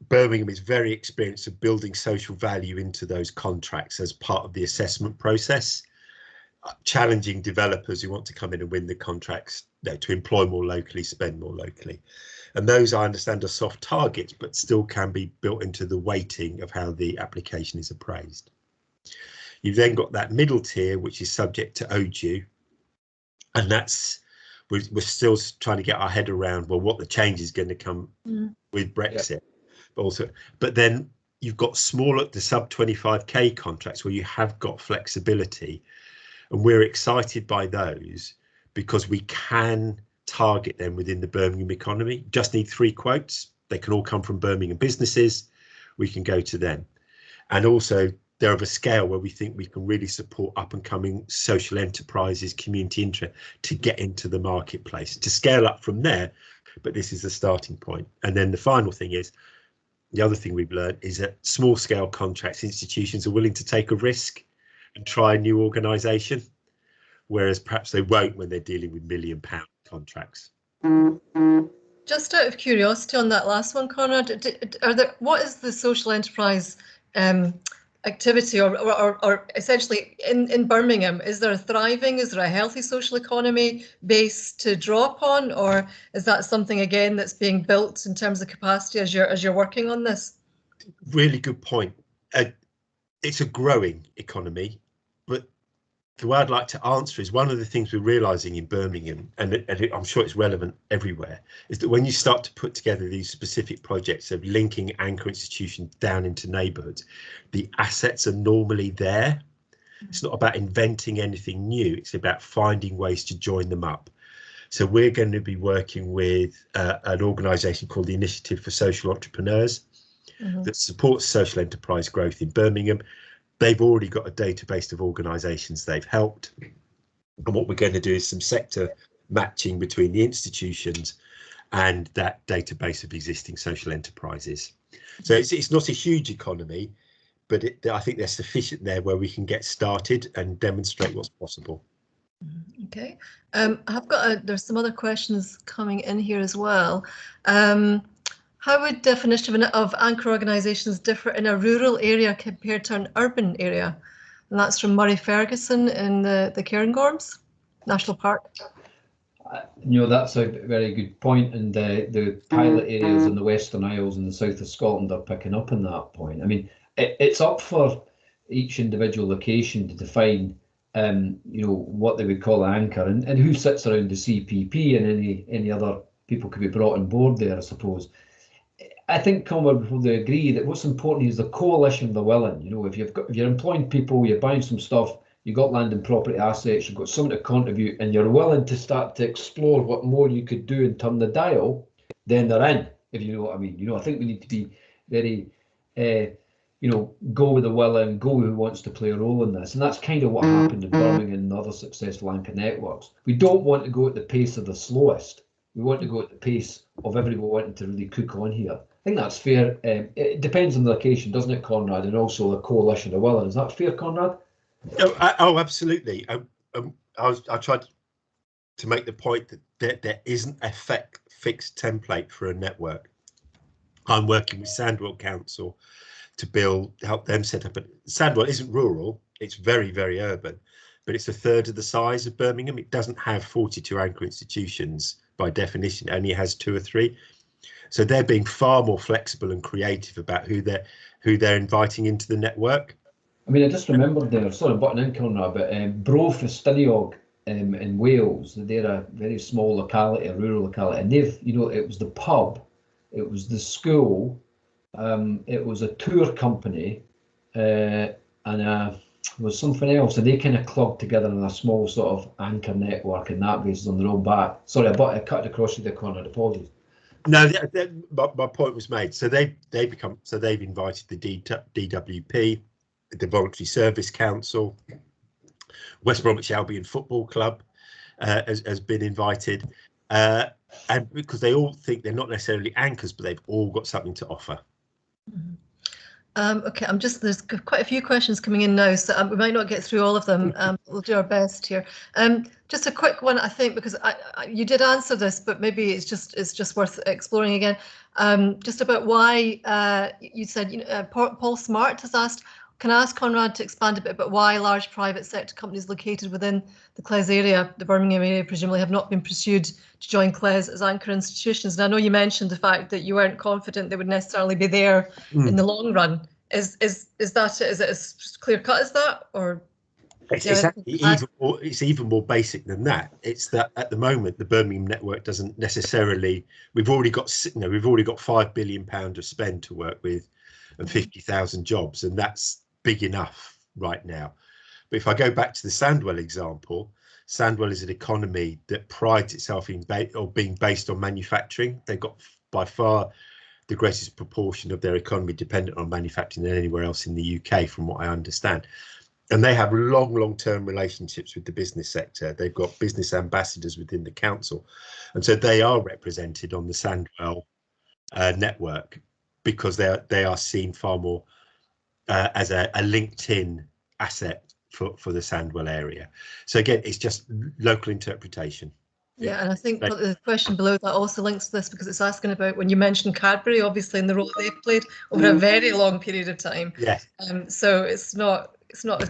Birmingham is very experienced at building social value into those contracts as part of the assessment process, challenging developers who want to come in and win the contracts, you know, to employ more locally, spend more locally. And those, I understand, are soft targets, but still can be built into the weighting of how the application is appraised. You've then got that middle tier, which is subject to ODU, and that's we're still trying to get our head around, well, what the change is going to come with Brexit. But then you've got smaller, the sub 25k contracts where you have got flexibility, and we're excited by those because we can target them within the Birmingham economy. Just need 3 quotes. They can all come from Birmingham businesses. We can go to them. And also they're of a scale where we think we can really support up and coming social enterprises, community interest to get into the marketplace, to scale up from there. But this is the starting point. And then the final thing is, the other thing we've learned is that small scale contracts, institutions are willing to take a risk and try a new organisation, whereas perhaps they won't when they're dealing with £1 million contracts. Just out of curiosity on that last one, Conrad, what is the social enterprise activity or essentially in Birmingham? Is there a thriving, is there a healthy social economy base to draw upon, or is that something again that's being built in terms of capacity as you're working on this? Really good point. It's a growing economy, but the way I'd like to answer is one of the things we're realising in Birmingham, and I'm sure it's relevant everywhere, is that when you start to put together these specific projects of linking anchor institutions down into neighbourhoods, the assets are normally there. It's not about inventing anything new, it's about finding ways to join them up. So we're going to be working with an organisation called the Initiative for Social Entrepreneurs that supports social enterprise growth in Birmingham. They've already got a database of organisations they've helped. And what we're going to do is some sector matching between the institutions and that database of existing social enterprises. So it's not a huge economy, but I think there's sufficient there where we can get started and demonstrate what's possible. Okay, I've got there's some other questions coming in here as well. How would definition of anchor organisations differ in a rural area compared to an urban area? And that's from Murray Ferguson in the Cairngorms National Park. You know, that's a very good point, and the pilot areas in the Western Isles and the south of Scotland are picking up on that point. I mean, it's up for each individual location to define, you know, what they would call an anchor and who sits around the CPP, and any other people could be brought on board there, I suppose. I think Conrad would agree that what's important is the coalition of the willing. You know, if you're employing people, you're buying some stuff, you've got land and property assets, you've got someone to contribute, and you're willing to start to explore what more you could do and turn the dial, then they're in, if you know what I mean. You know, I think we need to be very, you know, go with the willing, go with who wants to play a role in this. And that's kind of what happened in Birmingham and other successful anchor networks. We don't want to go at the pace of the slowest. We want to go at the pace of everybody wanting to really cook on here. I think that's fair. It depends on the location, doesn't it, Conrad? And also the coalition of willing. Is that fair, Conrad? Oh, absolutely. I tried to make the point that there isn't a fixed template for a network. I'm working with Sandwell Council to help them set up. Sandwell isn't rural, it's very, very urban, but it's a third of the size of Birmingham. It doesn't have 42 anchor institutions by definition, it only has 2 or 3. So they're being far more flexible and creative about who they're inviting into the network. I mean, I just remembered there, sorry, I'm butting in, Conrad, but Bro Festiniog in Wales, they're a very small locality, a rural locality, and they've, you know, it was the pub, it was the school, it was a tour company, and was something else, and they kind of clubbed together in a small sort of anchor network, and that basis on their own back. Sorry, I cut it across you there, Conrad, apologies. No, my point was made. So they've invited the DWP, the Voluntary Service Council, West Bromwich Albion Football Club has been invited, and because they all think they're not necessarily anchors, but they've all got something to offer. Okay, there's quite a few questions coming in now, so we might not get through all of them. We'll do our best here. Just a quick one, I think, because you did answer this, but maybe it's just worth exploring again. Just about why you said, Paul Smart has asked, can I ask Conrad to expand a bit about why large private sector companies located within the CLES area, the Birmingham area, presumably have not been pursued to join CLES as anchor institutions? And I know you mentioned the fact that you weren't confident they would necessarily be there in the long run. Is it as clear cut as that, or? It's even more basic than that. It's that at the moment the Birmingham network doesn't necessarily. We've already got £5 billion of spend to work with, and 50,000 jobs, and that's big enough right now. But if I go back to the Sandwell example, Sandwell is an economy that prides itself in being based on manufacturing. They've got by far the greatest proportion of their economy dependent on manufacturing than anywhere else in the UK, from what I understand. And they have long-term relationships with the business sector. They've got business ambassadors within the council, and so they are represented on the Sandwell network because they are seen far more as a linked-in asset for the Sandwell area. So again, it's just local interpretation. Yeah, and I think the question below that also links to this, because it's asking about when you mentioned Cadbury, obviously, in the role they've played over a very long period of time. Yes. So it's not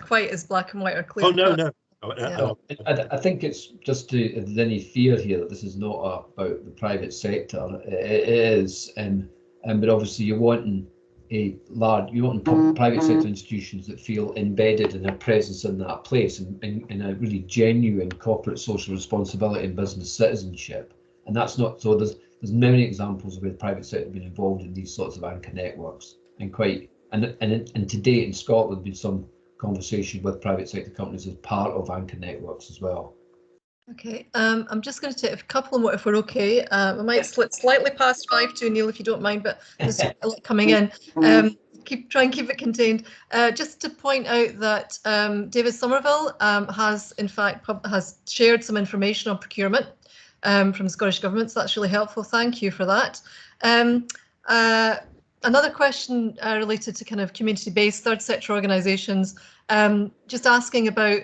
quite as black and white or clear. Oh no, cut. no. I think it's just if there's any fear here that this is not about the private sector. It is, but obviously you're wanting private sector institutions that feel embedded in their presence in that place and in a really genuine corporate social responsibility and business citizenship. And that's not so. There's many examples of where the private sector have been involved in these sorts of anchor networks, and to date in Scotland, there's been some conversation with private sector companies as part of anchor networks as well. Okay, I'm just going to take a couple more if we're okay. I might slip slightly past 5 Neil, if you don't mind, but there's a lot coming in. Try and keep it contained. Just to point out that David Somerville has in fact shared some information on procurement from the Scottish Government, so that's really helpful. Thank you for that. Another question related to kind of community-based third sector organisations, just asking about,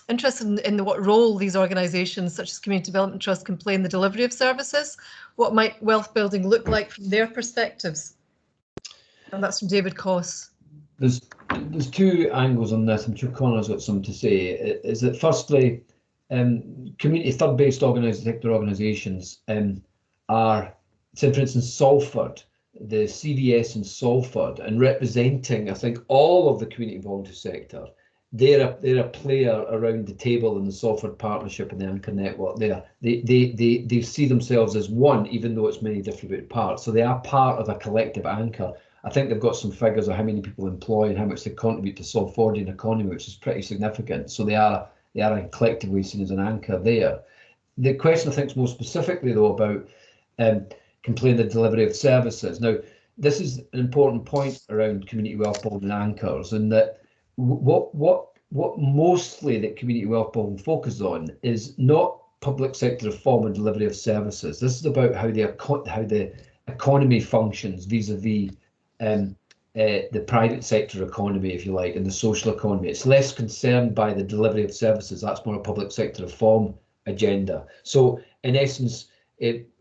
interested in what role these organisations such as Community Development Trust can play in the delivery of services. What might wealth building look like from their perspectives? And that's from David Coss. There's two angles on this. I'm sure Connor's got something to say. Is that firstly, community third-based sector organisations are, say for instance, Salford, the CVS in Salford, and representing, I think, all of the community voluntary sector. They're a player around the table in the Salford Partnership and the Anchor Network. They see themselves as one, even though it's many different parts. So they are part of a collective anchor. I think they've got some figures of how many people employ and how much they contribute to Salfordian economy, which is pretty significant. So they are collectively seen as an anchor there. The question I think is more specifically though about complaining the delivery of services. Now, this is an important point around community wealth building anchors, and that what mostly that community wealth building focuses on is not public sector reform and delivery of services. This is about how the economy functions vis-a-vis the private sector economy, if you like, and the social economy. It's less concerned by the delivery of services. That's more a public sector reform agenda. So in essence,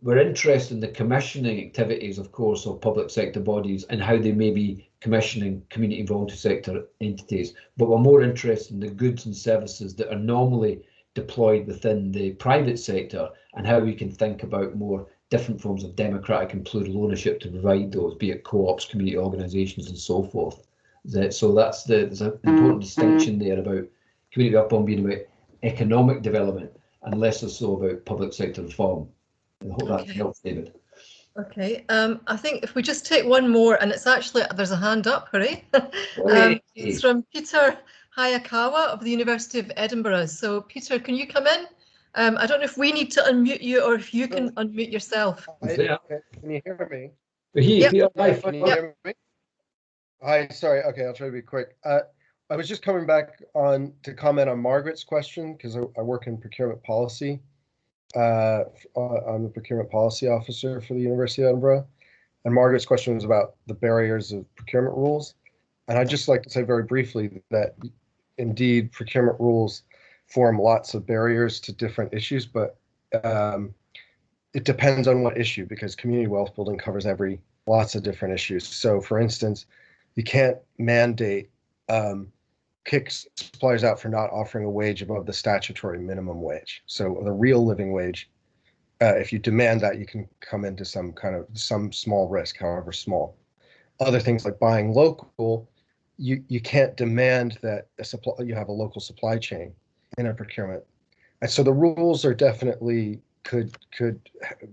we're interested in the commissioning activities, of course, of public sector bodies and how they may be commissioning community voluntary sector entities, but we're more interested in the goods and services that are normally deployed within the private sector and how we can think about more different forms of democratic and plural ownership to provide those, be it co-ops, community organisations and so forth. So there's an important distinction there about community wealth being about economic development and less so about public sector reform. I hope that helps, David. Okay, I think if we just take one more, and it's actually, there's a hand up, hooray. It's from Peter Hayakawa of the University of Edinburgh. So Peter, can you come in I don't know if we need to unmute you or if you can unmute yourself. He's there. Can you hear me? Here, Yep. Peter. Can you hear me? Hi, sorry. Okay, I'll try to be quick. I was just coming back on to comment on Margaret's question because I work in procurement policy. I'm the procurement policy officer for the University of Edinburgh. And Margaret's question was about the barriers of procurement rules. And I'd just like to say very briefly that indeed procurement rules form lots of barriers to different issues, but it depends on what issue, because community wealth building covers lots of different issues. So for instance, you can't mandate kick suppliers out for not offering a wage above the statutory minimum wage. So the real living wage, if you demand that, you can come into some small risk, however small. Other things like buying local, you can't demand that you have a local supply chain in a procurement. And so the rules are definitely could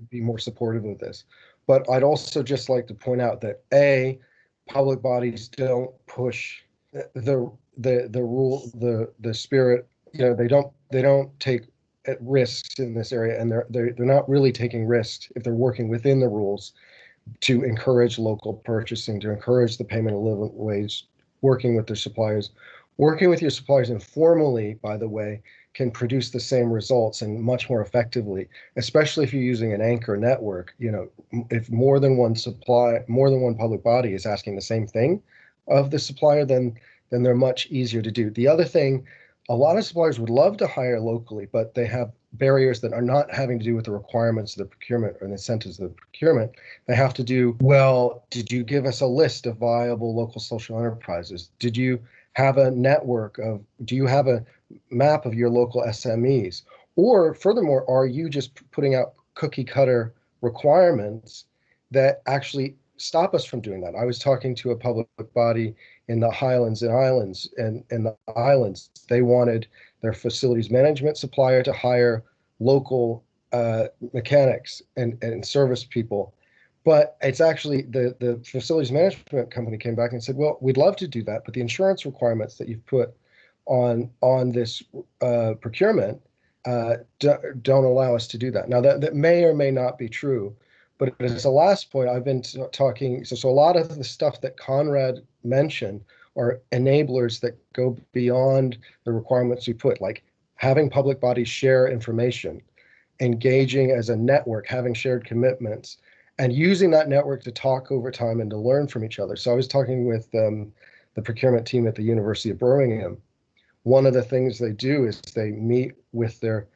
be more supportive of this. But I'd also just like to point out that public bodies don't push the spirit. They don't take risks in this area, and they're not really taking risks if they're working within the rules to encourage local purchasing, to encourage the payment of living wage, working with their suppliers. Working with your suppliers informally, by the way, can produce the same results and much more effectively, especially if you're using an anchor network. If more than one public body is asking the same thing of the supplier, then they're much easier to do. The other thing, a lot of suppliers would love to hire locally, but they have barriers that are not having to do with the requirements of the procurement or the incentives of the procurement. They have to do, well, did you give us a list of viable local social enterprises? Did you have a network do you have a map of your local SMEs? Or furthermore, are you just putting out cookie cutter requirements that actually stop us from doing that? I was talking to a public body in the Highlands and Islands, and in the islands, they wanted their facilities management supplier to hire local mechanics and service people. But it's actually the facilities management company came back and said, well, we'd love to do that, but the insurance requirements that you've put on this procurement don't allow us to do that. Now, that may or may not be true, but as a last point, I've been talking, so a lot of the stuff that Conrad mentioned are enablers that go beyond the requirements we put, like having public bodies share information, engaging as a network, having shared commitments, and using that network to talk over time and to learn from each other. So I was talking with the procurement team at the University of Birmingham. One of the things they do is they meet with their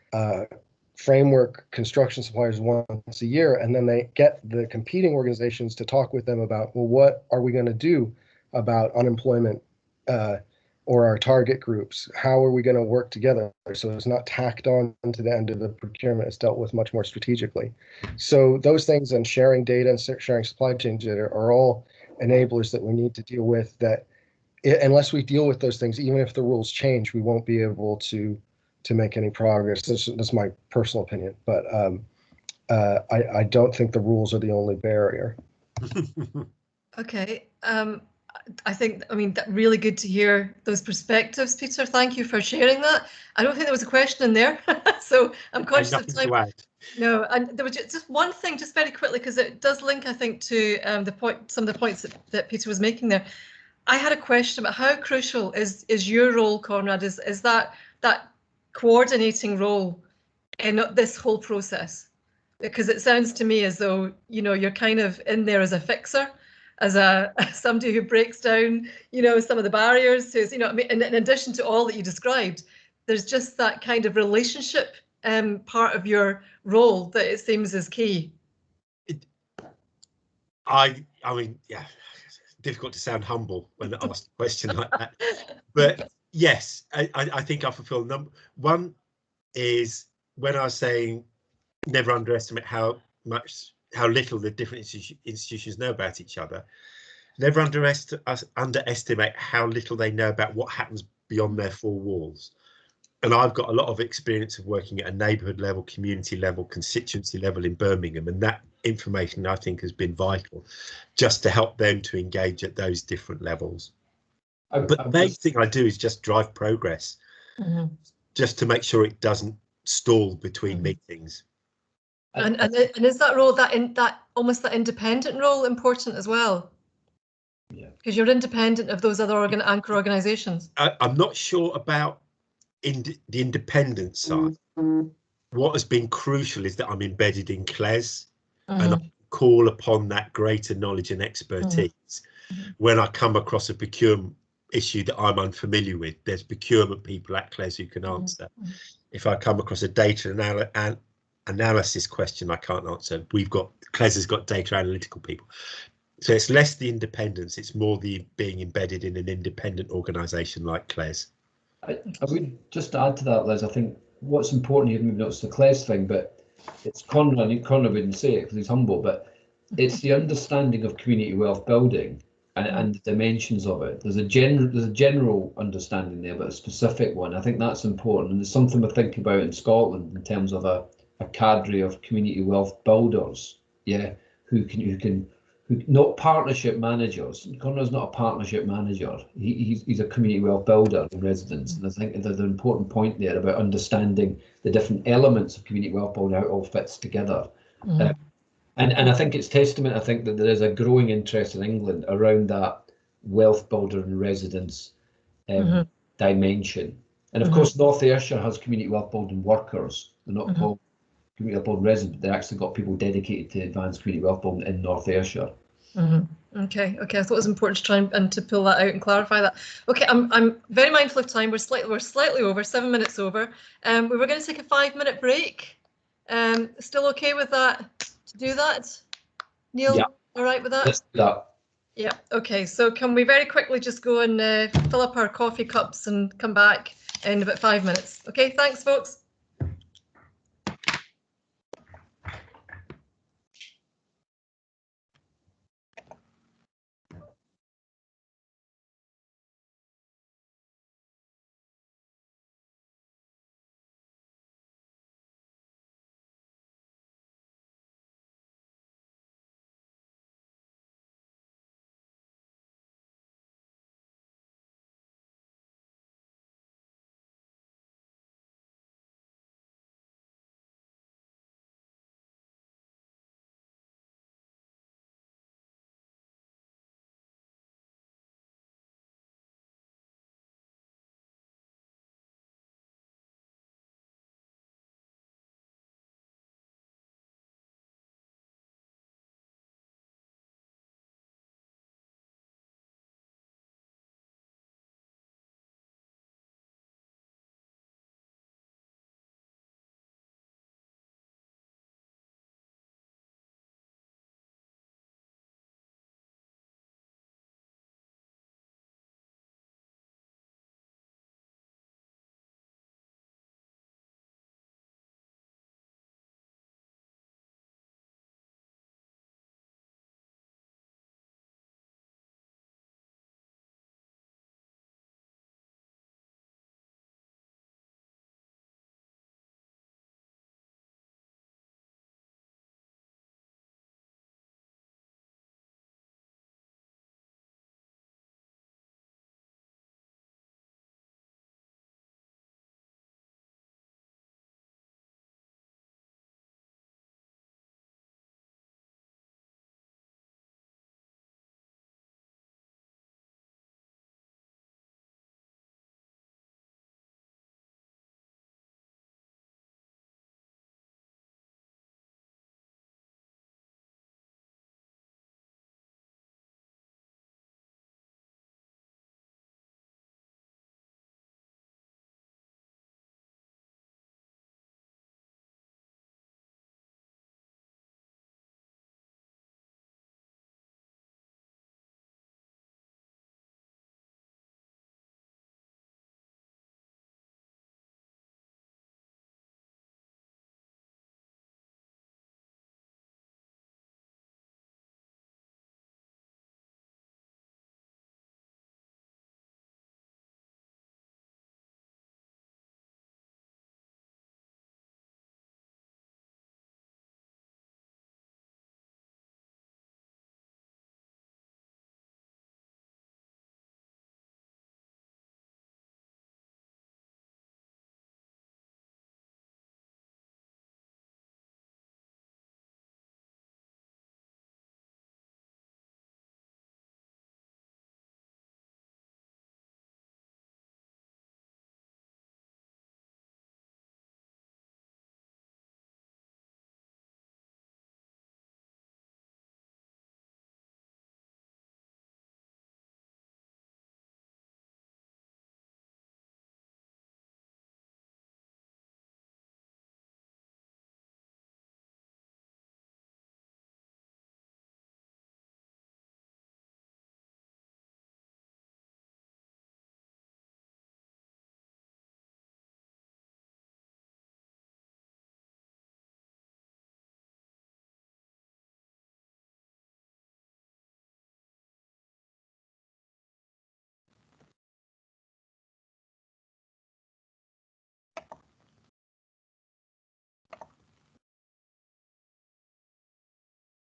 framework construction suppliers once a year, and then they get the competing organizations to talk with them about, well, what are we going to do about unemployment or our target groups? How are we going to work together? So it's not tacked on to the end of the procurement. It's dealt with much more strategically. So those things, and sharing data and sharing supply chain data, are all enablers that we need to deal with, that unless we deal with those things, even if the rules change, we won't be able to make any progress. That's my personal opinion, but I don't think the rules are the only barrier. Okay. I mean, really good to hear those perspectives, Peter. Thank you for sharing that. I don't think there was a question in there, so I'm conscious of time. No, and there was just one thing, just very quickly, because it does link, I think, to some of the points that Peter was making there. I had a question about how crucial is your role, Conrad? Is that coordinating role in this whole process? Because it sounds to me as though you're kind of in there as a fixer, as somebody who breaks down some of the barriers. So I mean, in addition to all that you described, there's just that kind of relationship part of your role that it seems is key. I mean, yeah, difficult to sound humble when asked a question like that, but yes, I think I fulfill number one. Is when I was saying never underestimate how little the different institutions know about each other. Never underestimate how little they know about what happens beyond their four walls. And I've got a lot of experience of working at a neighbourhood level, community level, constituency level in Birmingham, and that information I think has been vital just to help them to engage at those different levels. But the main thing I do is just drive progress, just to make sure it doesn't stall between Mhm. meetings. And is that role, that almost that independent role, important as well? Yeah. Because you're independent of those other anchor organisations. I'm not sure about the independent side. What has been crucial is that I'm embedded in CLES, and I call upon that greater knowledge and expertise. When I come across a procurement issue that I'm unfamiliar with, there's procurement people at CLES who can answer. If I come across a data analysis question I can't answer, CLES has got data analytical people. So it's less the independence, it's more the being embedded in an independent organisation like CLES. I would just add to that, Liz. I think what's important here, maybe not it's the CLES thing, but it's Conrad. Conrad wouldn't say it because he's humble, but it's the understanding of community wealth building and the dimensions of it. There's a general understanding there, but a specific one. I think that's important, and there's something we think about in Scotland in terms of a cadre of community wealth builders. Yeah, who not partnership managers. Conrad's not a partnership manager. He's a community wealth builder in residence. And I think there's an important point there about understanding the different elements of community wealth building, how it all fits together. And I think it's testament, I think, that there is a growing interest in England around that wealth builder in residence dimension. And of course, North Ayrshire has community wealth building workers. They're not called community wealth building residents, but they've actually got people dedicated to advanced community wealth building in North Ayrshire. Okay. I thought it was important to try and to pull that out and clarify that. Okay, I'm very mindful of time. We're slightly over, 7 minutes over. We were going to take a 5-minute break. Still okay with that? To do that, Neil? Yeah. All right with that? Let's do that. Yeah. Okay. So can we very quickly just go and fill up our coffee cups and come back in about 5 minutes? Okay. Thanks, folks.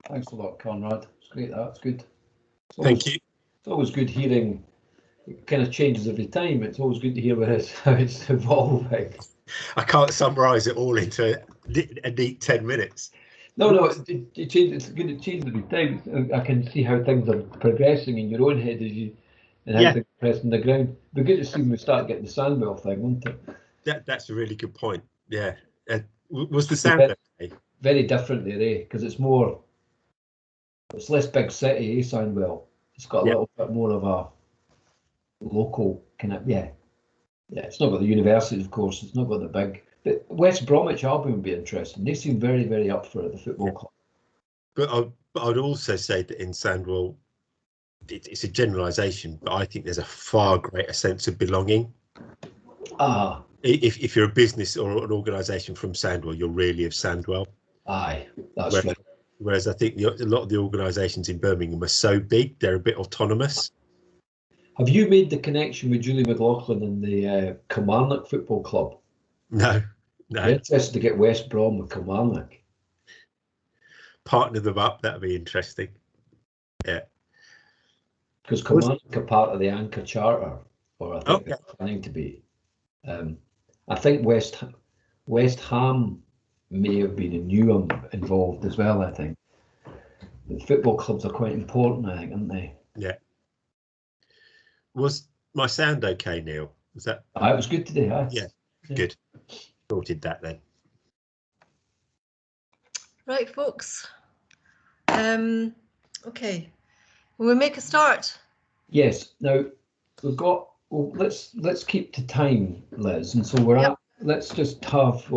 Thanks a lot, Conrad. It's great. That's good. Thank you. It's always good hearing. It kind of changes every time. It's always good to hear how it's evolving. I can't summarise it all into a neat 10 minutes. No, it changes. It's good. It changes every time. I can see how things are progressing in your own head and how things are pressing the ground. It'd be good to see when we start getting the Sandwell thing, wouldn't it? That's a really good point. Yeah. Was the sound okay? Very different there, because it's less big city, Sandwell. It's got a little bit more of a local kind of, yeah. It's not got the university, of course. It's not got the big. But West Bromwich Albion would be interesting. They seem very, very up for it, the football club. But I'd also say that in Sandwell, it's a generalisation, but I think there's a far greater sense of belonging. If you're a business or an organisation from Sandwell, you're really of Sandwell. Aye, that's right. Whereas I think a lot of the organisations in Birmingham are so big, they're a bit autonomous. Have you made the connection with Julie McLaughlin and the Kilmarnock Football Club? No. I'm interested to get West Brom with Kilmarnock. Partner them up, that'd be interesting. Yeah. Because Kilmarnock are part of the Anchor Charter, or I think they're planning to be. I think West Ham may have been in Newham involved as well, I think. The football clubs are quite important, I think, aren't they? Yeah. Was my sound okay, Neil? Was that? It was good today, huh? Yeah. Good. Sorted that then. Right, folks. Okay. Will we make a start? Yes. Now we've got. Well, let's keep to time, Liz. And so we're at. Let's just have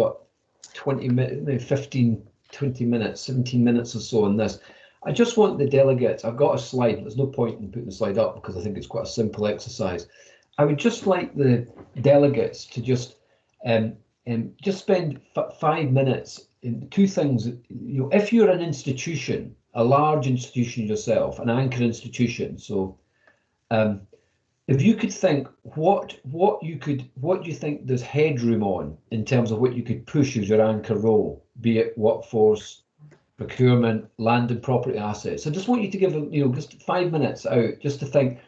20 minutes, 15, 20 minutes, 17 minutes or so on this. I just want the delegates. I've got a slide. There's no point in putting the slide up because I think it's quite a simple exercise. I would just like the delegates to just spend 5 minutes in two things. If you're an institution, a large institution yourself, an anchor institution, so if you could think what you think there's headroom on in terms of what you could push as your anchor role, be it workforce, procurement, land and property assets. I just want you to give just 5 minutes out just to think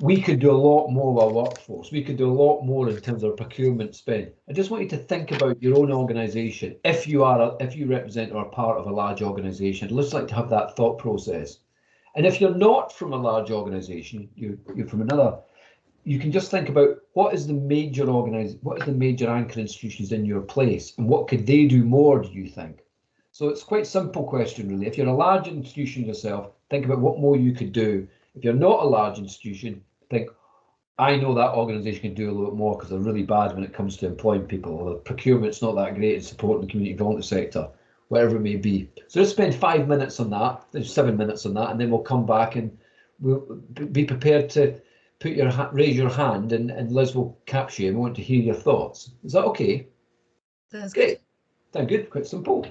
we could do a lot more with our workforce. We could do a lot more in terms of procurement spend. I just want you to think about your own organisation. If you represent or are part of a large organisation, I'd just like to have that thought process. And if you're not from a large organisation, you're from another, you can just think about what is the major anchor institutions in your place and what could they do more, do you think? So it's quite a simple question, really. If you're a large institution yourself, think about what more you could do. If you're not a large institution, think, I know that organisation can do a little more because they're really bad when it comes to employing people, or the procurement's not that great in supporting the community volunteer sector, whatever it may be. So let's spend 5 minutes on that, there's 7 minutes on that, and then we'll come back and we'll be prepared to raise your hand, and Liz will capture you and we want to hear your thoughts. Is that okay? Sounds good. Sounds good, quite simple.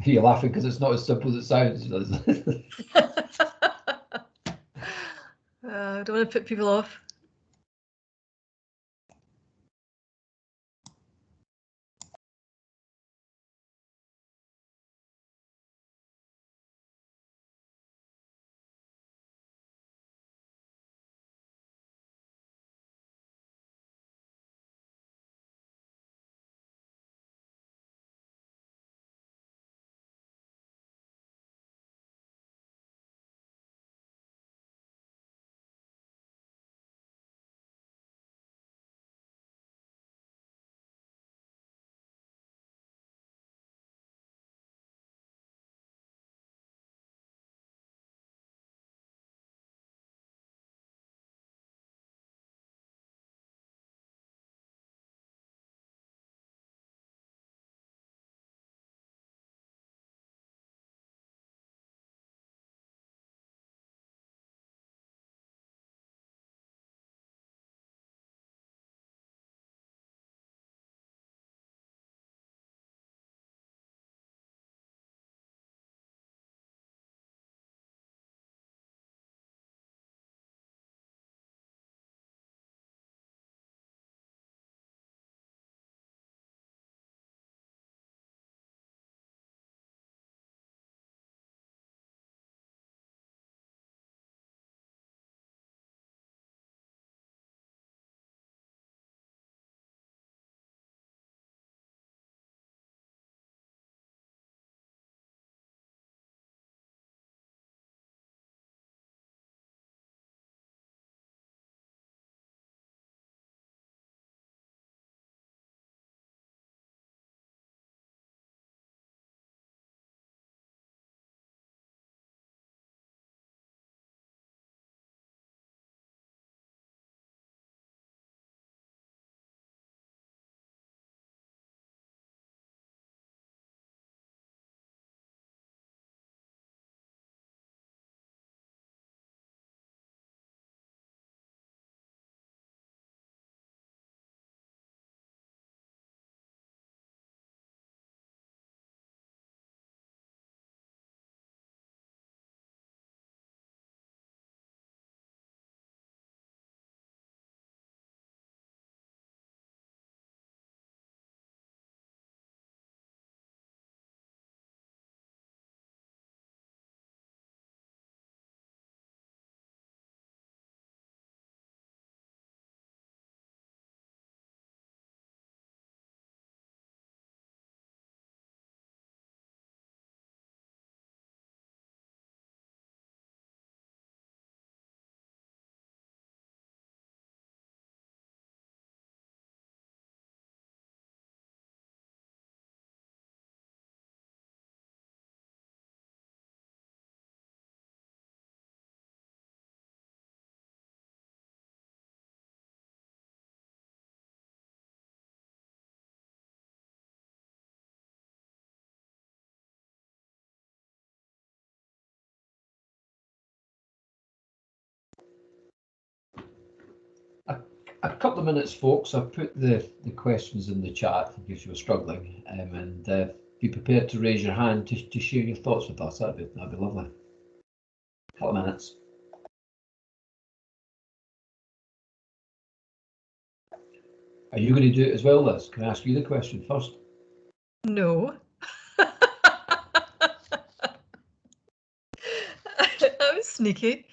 You're laughing because it's not as simple as it sounds. I don't want to put people off. couple of minutes, folks. I've put the questions in the chat in case you were struggling, and be prepared to raise your hand to share your thoughts with us. That'd be lovely. A couple of minutes. Are you going to do it as well, Liz? Can I ask you the question first? No. That was sneaky.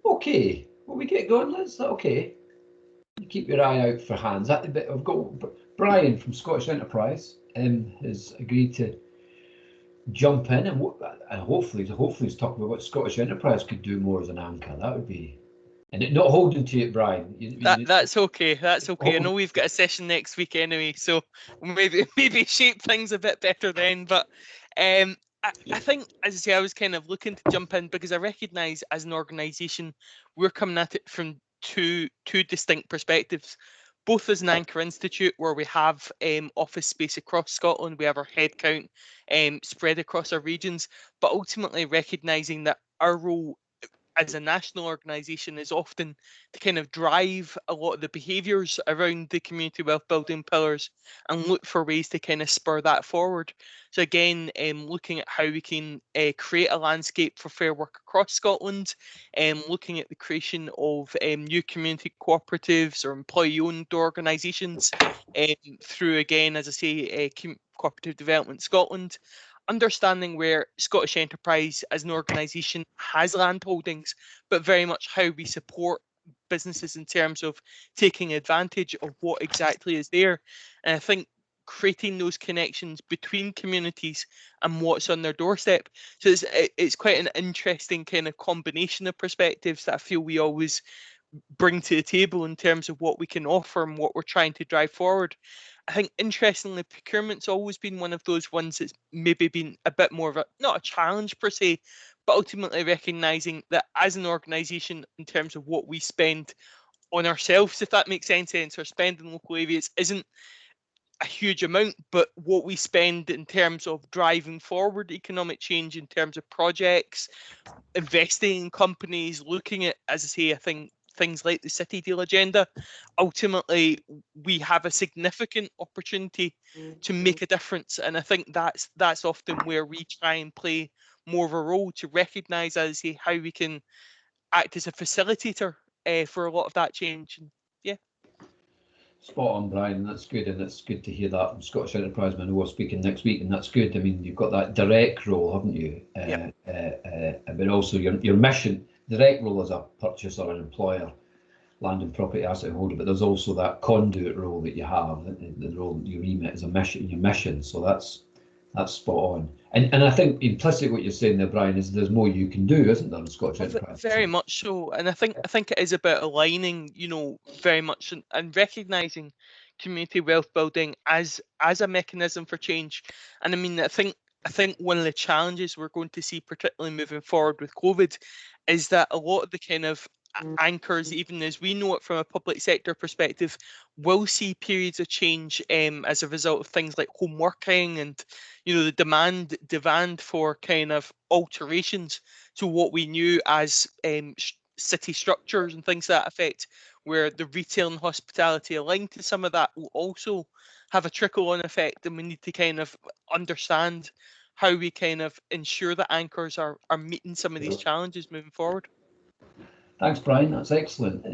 Okay, well, we get going, Liz. Is that okay? You keep your eye out for hands. I've got Brian from Scottish Enterprise has agreed to jump in and hopefully he's talking about what Scottish Enterprise could do more as an anchor. That would be, and not holding to it, Brian. That's okay. That's okay. I know we've got a session next week anyway, so maybe shape things a bit better then. But I think, as I say, I was kind of looking to jump in because I recognise as an organisation we're coming at it from two distinct perspectives. Both as an anchor institute where we have office space across Scotland, we have our headcount spread across our regions, but ultimately recognising that our role as a national organisation is often to kind of drive a lot of the behaviours around the community wealth building pillars and look for ways to kind of spur that forward. So again, looking at how we can create a landscape for fair work across Scotland, looking at the creation of new community cooperatives or employee-owned organisations through, again, as I say, Cooperative Development Scotland, understanding where Scottish Enterprise as an organisation has land holdings, but very much how we support businesses in terms of taking advantage of what exactly is there. And I think creating those connections between communities and what's on their doorstep. So it's quite an interesting kind of combination of perspectives that I feel we always bring to the table in terms of what we can offer and what we're trying to drive forward. I think, interestingly, procurement's always been one of those ones that's maybe been a bit more of a, not a challenge per se, but ultimately recognising that as an organisation, in terms of what we spend on ourselves, if that makes any sense, our spend in local areas isn't a huge amount, but what we spend in terms of driving forward economic change, in terms of projects, investing in companies, looking at, as I say, I think things like the City Deal agenda, ultimately we have a significant opportunity to make a difference. And I think that's often where we try and play more of a role to recognise, as I say, how we can act as a facilitator for a lot of that change. And yeah. Spot on, Brian. That's good, and it's good to hear that from Scottish Enterprise. I know we're speaking next week, and that's good. I mean, you've got that direct role, haven't you? But also your mission, direct role as a purchaser and employer, land and property asset holder. But there's also that conduit role that you have, the role that you remit as a mission, your mission. So that's spot on. And I think implicit what you're saying there, Brian, is there's more you can do, isn't there, in Scottish Enterprise? Very much so. And I think it is about aligning, very much and recognising community wealth building as a mechanism for change. And I mean, I think one of the challenges we're going to see, particularly moving forward with COVID, is that a lot of the kind of anchors, even as we know it from a public sector perspective, will see periods of change as a result of things like home working and the demand for kind of alterations to what we knew as city structures and things to that effect, where the retail and hospitality aligned to some of that will also have a trickle-on effect, and we need to kind of understand how we kind of ensure that anchors are meeting some of these challenges moving forward. Thanks, Brian. That's excellent.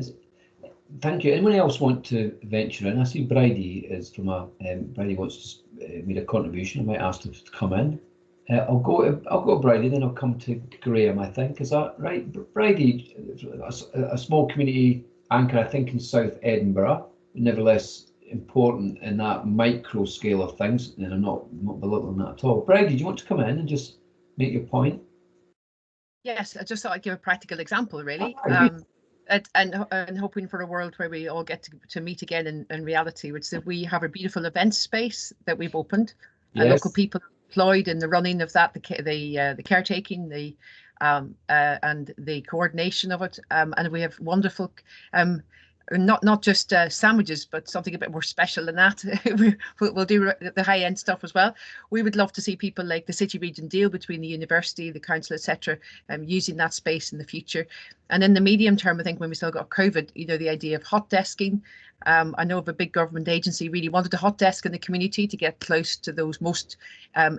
thank you. Anyone else want to venture in? I see Bridie is from a Bridie wants to make a contribution. I might ask her to come in. I'll go to Bridie, then I'll come to Graham. I think, is that right? Bridie, a small community anchor, I think, in South Edinburgh, but nevertheless important in that micro scale of things. And I'm not belittling that at all. Bridie, do you want to come in and just make your point? Yes, I just thought I'd give a practical example, really. And hoping for a world where we all get to meet again in reality, which is that we have a beautiful event space that we've opened. Yes. Local people employed in the running of that, the caretaking, and the coordination of it. And we have wonderful, not just sandwiches, but something a bit more special than that. We'll do the high end stuff as well. We would love to see people like the City Region deal between the university, the council, etc., using that space in the future. And in the medium term, I think when we still got COVID, the idea of hot desking. I know of a big government agency really wanted a hot desk in the community to get close to those most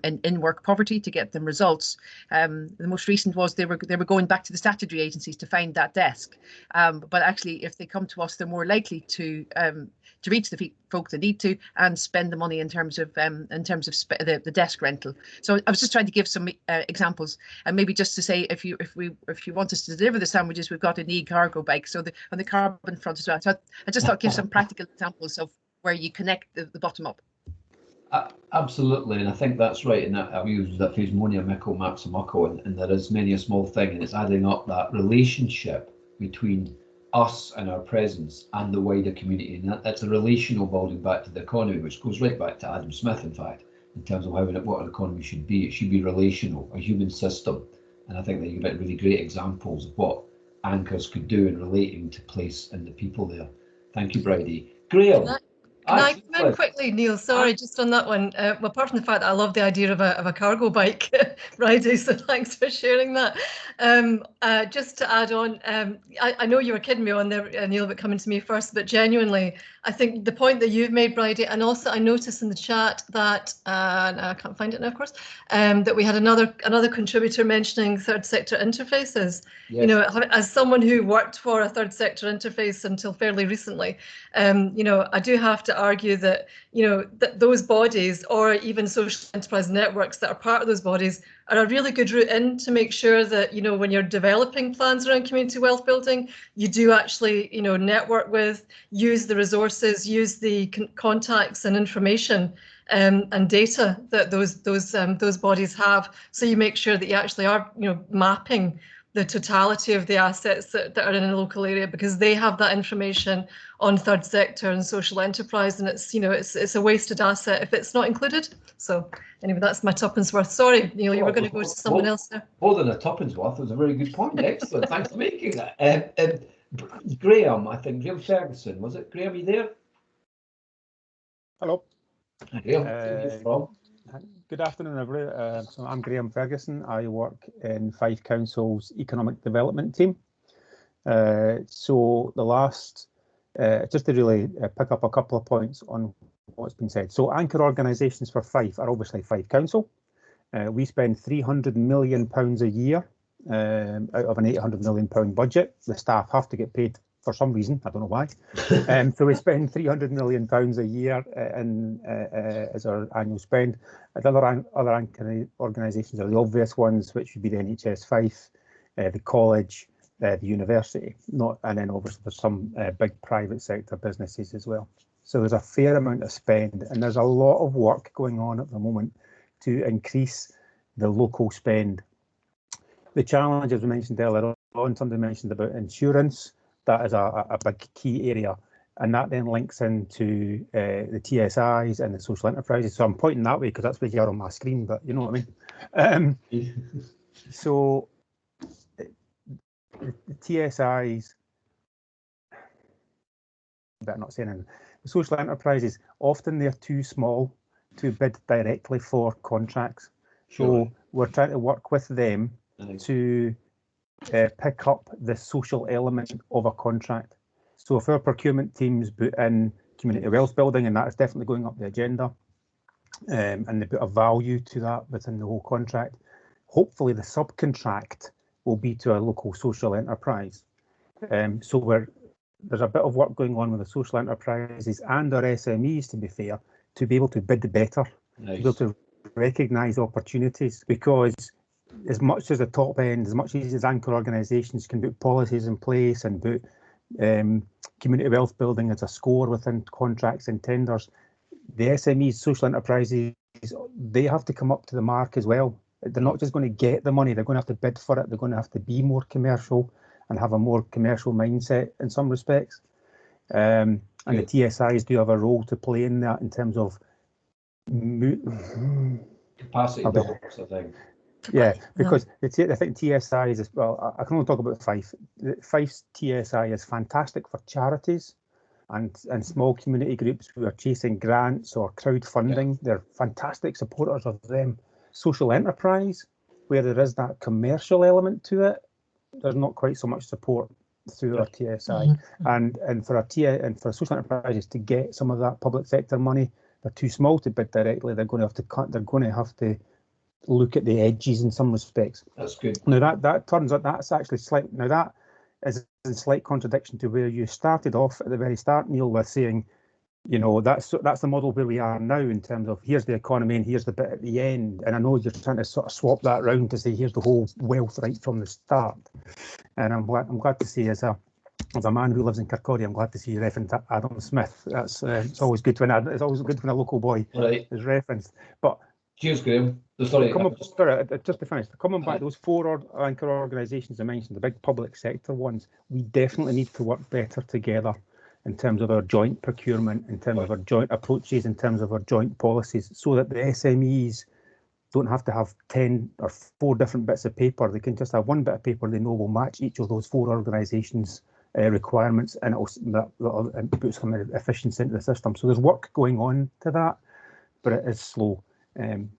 in work poverty, to get them results. The most recent was they were going back to the statutory agencies to find that desk. But actually, if they come to us, they're more likely to reach the folk that need to and spend the money in terms of the desk rental. So I was just trying to give some examples, and maybe just to say if you want us to deliver the sandwiches, we've got an e-cargo bike, so on the carbon front as well. So I just thought give some practical examples of where you connect the bottom up. Absolutely, and I think that's right. And I've used that phrase "monia mickle maps a muckle," and there is many a small thing, and it's adding up that relationship between us and our presence and the wider community, and that's a relational building back to the economy, which goes right back to Adam Smith, in fact, in terms of what an economy should be. It should be relational, a human system, and I think that you get really great examples of what anchors could do in relating to place and the people there. Thank you, Bridie. Graham. Can I come in quickly, Neil? Sorry, just on that one. Well, apart from the fact that I love the idea of a cargo bike, Bridie, so thanks for sharing that. Just to add on, I know you were kidding me on there, Neil, but coming to me first, but genuinely, I think the point that you've made, Bridie, and also I noticed in the chat that, I can't find it now, of course, that we had another contributor mentioning third sector interfaces. Yes. As someone who worked for a third sector interface until fairly recently, I do have to argue that that those bodies, or even social enterprise networks that are part of those bodies, are a really good route in to make sure that when you're developing plans around community wealth building, you do actually network with, use the resources, use the contacts and information and data that those bodies have, so you make sure that you actually are mapping the totality of the assets that are in a local area, because they have that information on third sector and social enterprise, and it's a wasted asset if it's not included. So anyway, that's my tuppence worth. Sorry, Neil, you were going to go to someone else there. More than a tuppence worth. It was a very good point. Excellent. Thanks for making that. Graham, I think Graham Ferguson, was it? Graham, are you there? Hello. Hi, Graham. Where are you from? Good afternoon, everybody. So I'm Graham Ferguson. I work in Fife Council's Economic Development team. So the last, just to really pick up a couple of points on what's been said. So anchor organisations for Fife are obviously Fife Council. We spend £300 million a year out of an £800 million budget. The staff have to get paid for some reason, I don't know why. So we spend £300 million a year as our annual spend. Other anchor organisations are the obvious ones, which would be the NHS Fife, the college, the university, and then obviously there's some big private sector businesses as well. So there's a fair amount of spend, and there's a lot of work going on at the moment to increase the local spend. The challenge, as we mentioned earlier on, somebody mentioned about insurance. That is a big key area, and that then links into the TSIs and the social enterprises. So I'm pointing that way because that's what you are on my screen, but you know what I mean. So the TSIs, better not saying anything. The social enterprises, often they're too small to bid directly for contracts. Sure. So we're trying to work with them to pick up the social element of a contract. So if our procurement teams put in community wealth building, and that is definitely going up the agenda, and they put a value to that within the whole contract, hopefully the subcontract will be to a local social enterprise. So there's a bit of work going on with the social enterprises and our SMEs, to be fair, to be able to bid better, Nice. to be able to recognise opportunities, because as much as the top end, as much as anchor organisations can put policies in place and put community wealth building as a score within contracts and tenders, the SMEs, social enterprises, they have to come up to the mark as well. They're not just going to get the money, they're going to have to bid for it, they're going to have to be more commercial and have a more commercial mindset in some respects. And the TSIs do have a role to play in that in terms of capacity builders, I think. Yeah, because I think TSI is, well, I can only talk about Fife. Fife's TSI is fantastic for charities and small community groups who are chasing grants or crowdfunding. They're fantastic supporters of them. Social enterprise, where there is that commercial element to it, there's not quite so much support through our TSI. And for social enterprises to get some of that public sector money, they're too small to bid directly. They're going to have to cut. They're going to have to look at the edges in some respects. That's good. Now that turns out that's actually slight. Now that is in slight contradiction to where you started off at the very start, Neil, with saying, you know, that's the model where we are now in terms of here's the economy and here's the bit at the end. And I know you're trying to sort of swap that round to say here's the whole wealth right from the start. And I'm glad to see as a man who lives in Kirkcaldy, I'm glad to see you reference Adam Smith. That's it's always good when a local boy is referenced. But cheers, Graham. Sorry, just to finish, coming back, those four anchor organisations I mentioned, the big public sector ones, we definitely need to work better together in terms of our joint procurement, in terms of our joint approaches, in terms of our joint policies, so that the SMEs don't have to have 10 or 4 different bits of paper. They can just have one bit of paper they know will match each of those 4 organisations' requirements, and it'll put some efficiency into the system. So there's work going on to that, but it is slow.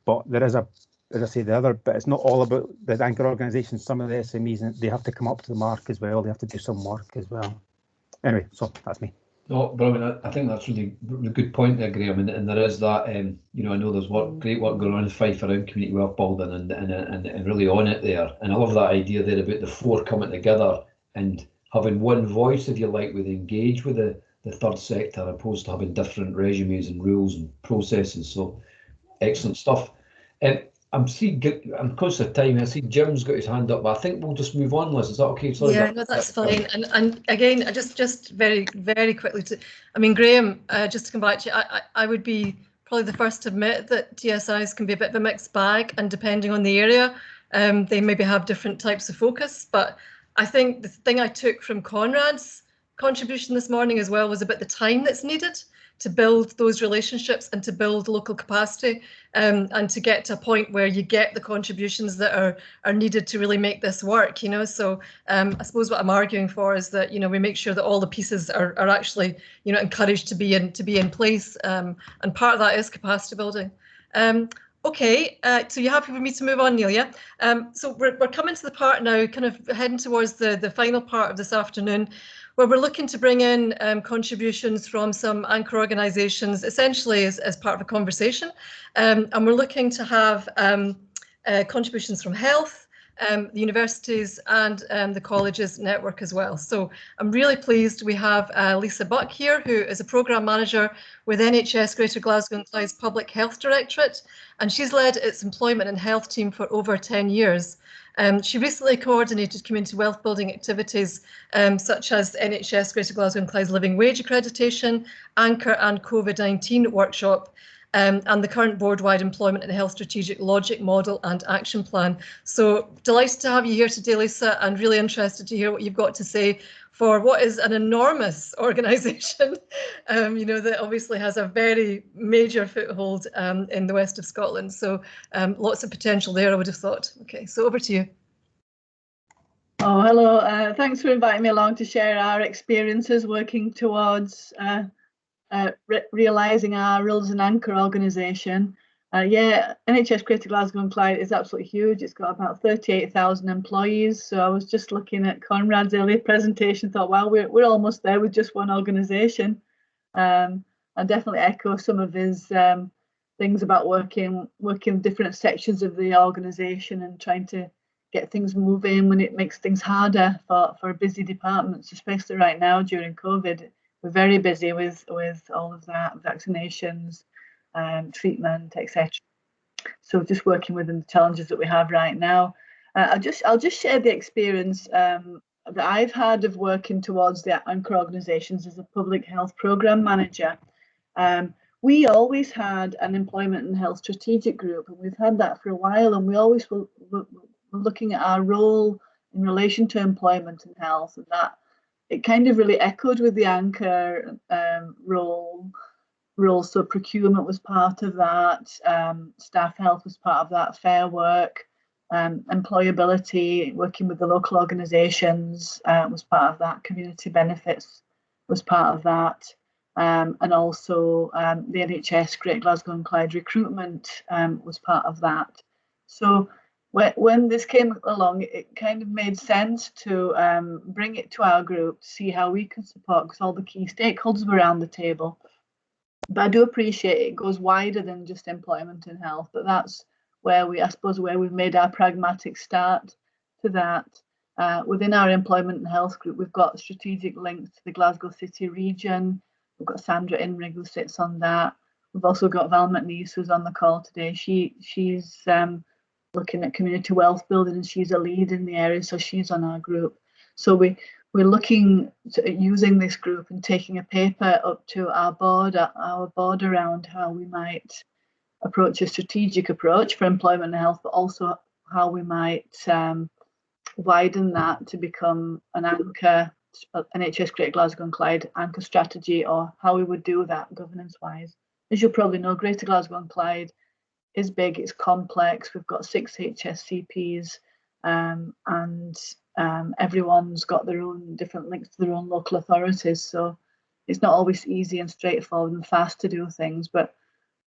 But there is as I say, the other bit, it's not all about the anchor organisations. Some of the SMEs, and they have to come up to the mark as well. They have to do some work as well. Anyway, so that's me. No, brilliant. I think that's really a good point there, Graham. And there is that, you know, I know there's great work going on in Fife around community wealth building and really on it there. And I love that idea there about the 4 coming together and having one voice, if you like, with engage with the third sector, opposed to having different regimes and rules and processes. So excellent stuff. I'm conscious of time. I see Jim's got his hand up, but I think we'll just move on, Liz. Is that okay? Sorry, yeah, no, that's fine. And again, just very, very quickly Graham, just to come back to you, I would be probably the first to admit that TSIs can be a bit of a mixed bag, and depending on the area, they maybe have different types of focus. But I think the thing I took from Conrad's contribution this morning as well was about the time that's needed to build those relationships and to build local capacity, and to get to a point where you get the contributions that are needed to really make this work, you know. So I suppose what I'm arguing for is that, you know, we make sure that all the pieces are actually, you know, encouraged to be in place, and part of that is capacity building. Okay, so you happy for me to move on, Neil? Yeah. So we're coming to the part now, kind of heading towards the final part of this afternoon, where we're looking to bring in contributions from some anchor organisations, essentially as part of a conversation. And we're looking to have contributions from health, the universities and the colleges network as well. So I'm really pleased we have Lisa Buck here, who is a programme manager with NHS Greater Glasgow and Clyde's Public Health Directorate, and she's led its employment and health team for over 10 years. She recently coordinated community wealth building activities such as NHS Greater Glasgow and Clyde's Living Wage Accreditation, Anchor and COVID-19 workshop, and the current board-wide employment and health strategic logic model and action plan. So delighted to have you here today, Lisa, and really interested to hear what you've got to say for what is an enormous organisation, you know, that obviously has a very major foothold in the west of Scotland. So lots of potential there, I would have thought. Okay, so over to you. Oh, hello. Thanks for inviting me along to share our experiences working towards realising our role as an anchor organisation. Yeah, NHS Greater Glasgow and Clyde is absolutely huge. It's got about 38,000 employees. So I was just looking at Conrad's earlier presentation, thought, wow, we're almost there with just one organisation. And definitely echo some of his things about working different sections of the organisation and trying to get things moving, when it makes things harder for busy departments, especially right now during COVID. We're very busy with all of that, vaccinations, treatment, etc. So just working within the challenges that we have right now. I'll just share the experience that I've had of working towards the anchor organisations as a public health programme manager. We always had an employment and health strategic group, and we've had that for a while, and we always were looking at our role in relation to employment and health, and that it kind of really echoed with the anchor role. So procurement was part of that, staff health was part of that, fair work, employability, working with the local organisations was part of that, community benefits was part of that, and also the NHS Greater Glasgow and Clyde recruitment was part of that. So when this came along, it kind of made sense to bring it to our group to see how we can support, because all the key stakeholders were around the table. But I do appreciate it goes wider than just employment and health, but that's where I suppose where we've made our pragmatic start to that. Within our employment and health group, we've got strategic links to the Glasgow City region. We've got Sandra Inrig who sits on that. We've also got Val McNeese who's on the call today. She's looking at community wealth building, and she's a lead in the area, so she's on our group. So we're looking at using this group and taking a paper up to our board around how we might approach a strategic approach for employment and health, but also how we might widen that to become an anchor, NHS Greater Glasgow and Clyde anchor strategy, or how we would do that governance-wise. As you'll probably know, Greater Glasgow and Clyde is big, it's complex. We've got 6 HSCPs, and everyone's got their own different links to their own local authorities. So it's not always easy and straightforward and fast to do things, but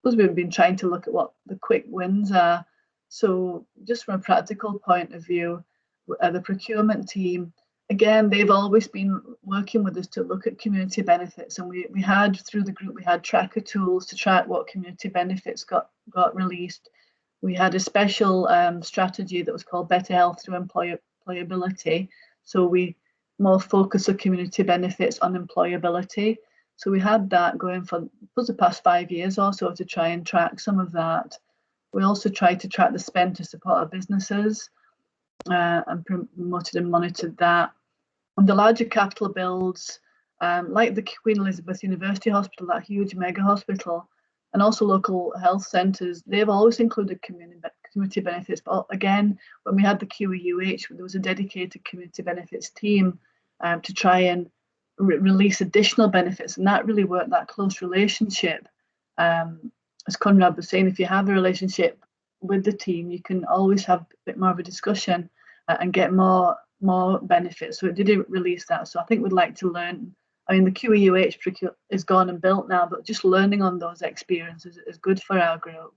because we've been trying to look at what the quick wins are. So just from a practical point of view, the procurement team, again, they've always been working with us to look at community benefits, and we had, through the group, we had tracker tools to track what community benefits got released. We had a special strategy that was called Better Health Through Employability. So we more focus on community benefits on employability. So we had that going for the past 5 years or so to try and track some of that. We also tried to track the spend to support our businesses and promoted and monitored that. And the larger capital builds, like the Queen Elizabeth University Hospital, that huge mega hospital, and also local health centres, they've always included community benefits. But again, when we had the QEUH, there was a dedicated community benefits team to try and release additional benefits, and that really worked, that close relationship. As Conrad was saying, if you have a relationship with the team, you can always have a bit more of a discussion and get more benefits. So it did release that. So I think we'd like to learn. I mean, the QEUH is gone and built now, but just learning on those experiences is good for our group.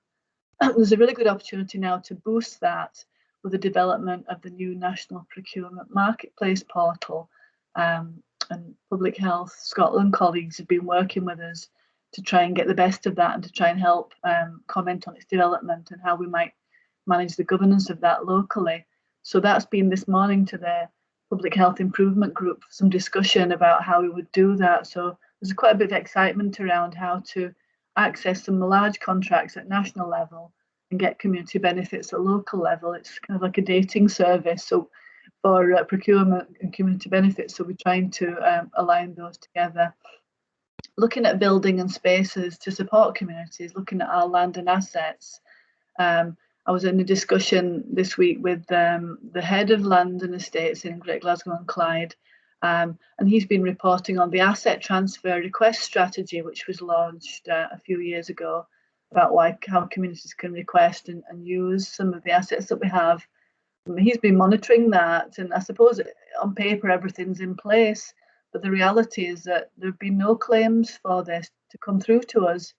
There's a really good opportunity now to boost that with the development of the new National Procurement Marketplace portal. And Public Health Scotland colleagues have been working with us to try and get the best of that and to try and help comment on its development and how we might manage the governance of that locally. So that's been this morning to the Public Health Improvement Group, some discussion about how we would do that. So there's quite a bit of excitement around how to access some large contracts at national level and get community benefits at local level. It's kind of like a dating service. So for procurement and community benefits, so we're trying to align those together. Looking at building and spaces to support communities, looking at our land and assets. I was in a discussion this week with the head of land and estates in Greater Glasgow and Clyde, and he's been reporting on the asset transfer request strategy, which was launched a few years ago, about how communities can request and use some of the assets that we have. He's been monitoring that, and I suppose on paper everything's in place, but the reality is that there have been no claims for this to come through to us.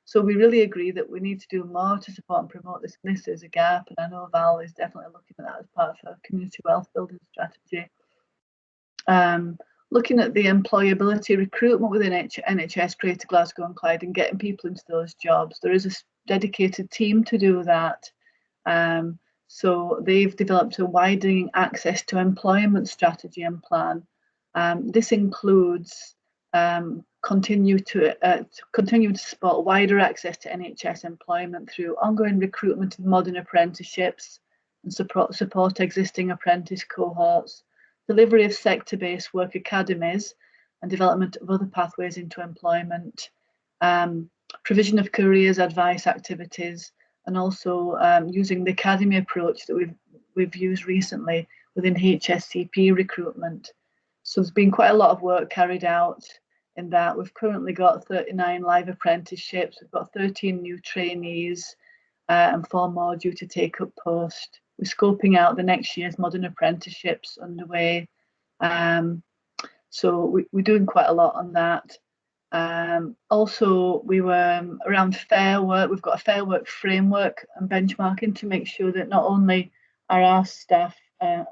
So we really agree that we need to do more to support and promote this. This is a gap, and I know Val is definitely looking at that as part of her community wealth building strategy. Looking at the employability recruitment within NHS Greater Glasgow and Clyde and getting people into those jobs. There is a dedicated team to do that. So they've developed a widening access to employment strategy and plan. This includes continue to support wider access to NHS employment through ongoing recruitment of modern apprenticeships and support existing apprentice cohorts, delivery of sector-based work academies and development of other pathways into employment, provision of careers advice activities, and also using the academy approach that we've used recently within HSCP recruitment. So there's been quite a lot of work carried out in that. We've currently got 39 live apprenticeships, we've got 13 new trainees and 4 more due to take up post. We're scoping out the next year's modern apprenticeships underway. So we're doing quite a lot on that. Also, we were around fair work. We've got a fair work framework and benchmarking to make sure that not only are our staff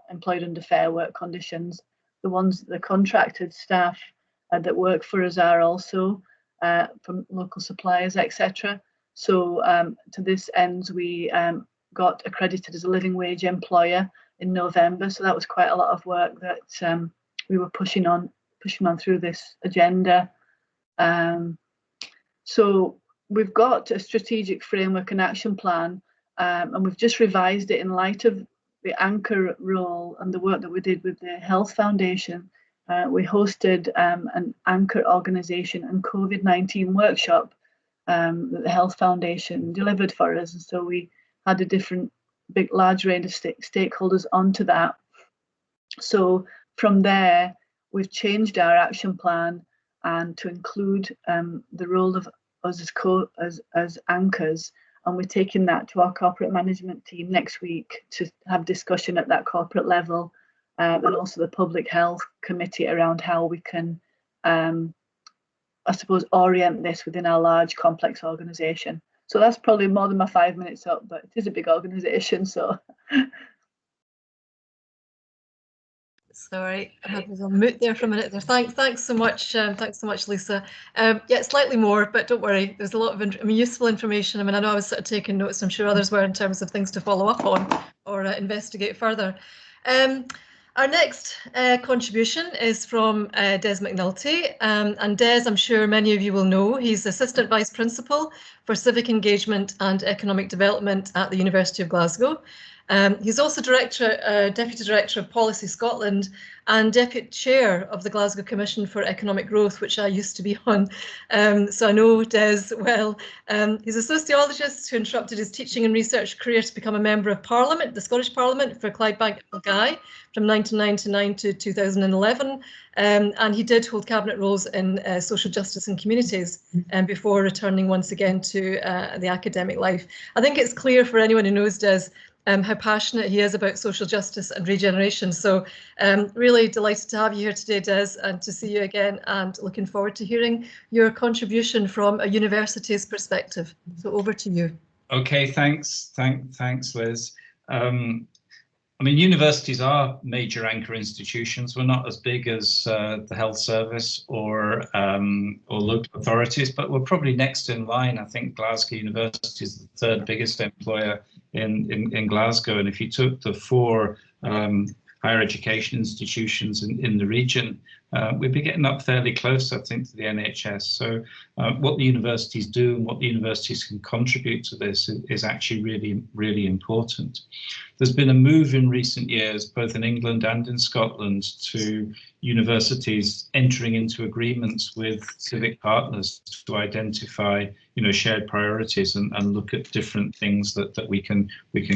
employed under fair work conditions, the contracted staff that work for us are also from local suppliers, etc. So to this end, we got accredited as a living wage employer in November. So that was quite a lot of work that we were pushing on through this agenda. So we've got a strategic framework and action plan, and we've just revised it in light of the anchor role and the work that we did with the Health Foundation. We hosted an anchor organisation and COVID-19 workshop that the Health Foundation delivered for us, and so we had a large range of stakeholders onto that. So from there, we've changed our action plan and to include the role of us as anchors, and we're taking that to our corporate management team next week to have discussion at that corporate level, and also the public health committee around how we can, I suppose, orient this within our large complex organisation. So that's probably more than my 5 minutes up, but it is a big organisation, so. Sorry, I was on mute there for a minute there. Thanks so much. Thanks so much, Lisa. Yeah, slightly more, but don't worry. There's a lot of useful information. I mean, I know I was sort of taking notes. I'm sure others were in terms of things to follow up on or investigate further. Our next contribution is from Des McNulty. And Des, I'm sure many of you will know, he's Assistant Vice Principal for Civic Engagement and Economic Development at the University of Glasgow. He's also Deputy Director of Policy Scotland and Deputy Chair of the Glasgow Commission for Economic Growth, which I used to be on. So I know Des well. He's a sociologist who interrupted his teaching and research career to become a member of Parliament, the Scottish Parliament, for Clydebank and Gye from 1999 to 2011. And he did hold cabinet roles in social justice and communities before returning once again to the academic life. I think it's clear for anyone who knows Des how passionate he is about social justice and regeneration. So really delighted to have you here today, Des, and to see you again, and looking forward to hearing your contribution from a university's perspective. So over to you. Okay, thanks, Liz. I mean, universities are major anchor institutions. We're not as big as the health service or local authorities, but we're probably next in line. I think Glasgow University is the third biggest employer in Glasgow. And if you took the 4 higher education institutions in the region, we'd be getting up fairly close, I think, to the NHS. So what the universities do and what the universities can contribute to this is actually really, really important. There's been a move in recent years, both in England and in Scotland, to universities entering into agreements with civic partners to identify, shared priorities and look at different things that we can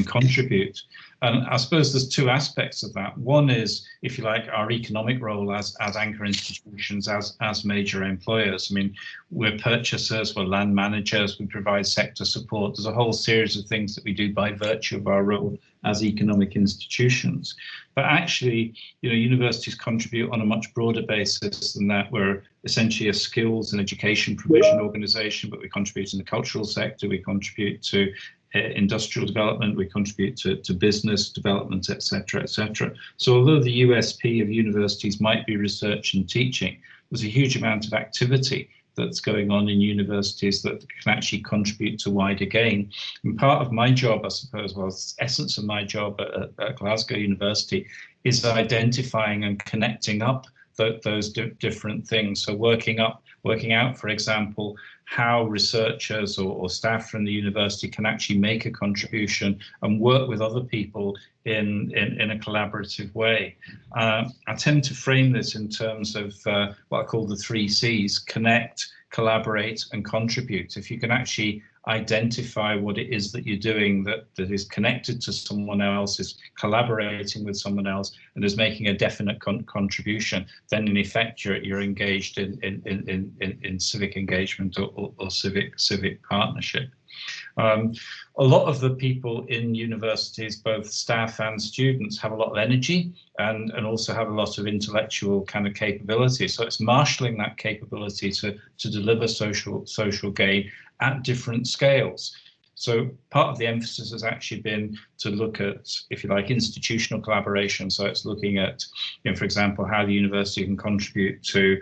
contribute. And I suppose there's 2 aspects of that. One is, if you like, our economic role as anchor institutions, as major employers. I mean, we're purchasers, we're land managers, we provide sector support. There's a whole series of things that we do by virtue of our role as economic institutions. But actually, universities contribute on a much broader basis than that. We're essentially a skills and education provision organisation, but we contribute in the cultural sector, we contribute to industrial development, we contribute to business development, etc., etc. So although the USP of universities might be research and teaching, there's a huge amount of activity that's going on in universities that can actually contribute to wider gain. And part of my job, I suppose, well, the essence of my job at Glasgow University is identifying and connecting up those different things. So working out, for example, how researchers or staff from the university can actually make a contribution and work with other people in a collaborative way. I tend to frame this in terms of what I call the 3 C's: connect, collaborate, and contribute. If you can actually identify what it is that you're doing that is connected to someone else, is collaborating with someone else, and is making a definite contribution, then in effect you're engaged in civic engagement or civic partnership. A lot of the people in universities, both staff and students, have a lot of energy and also have a lot of intellectual kind of capability. So it's marshalling that capability to deliver social gain at different scales. So part of the emphasis has actually been to look at, if you like, institutional collaboration. So it's looking at, you know, for example, how the university can contribute to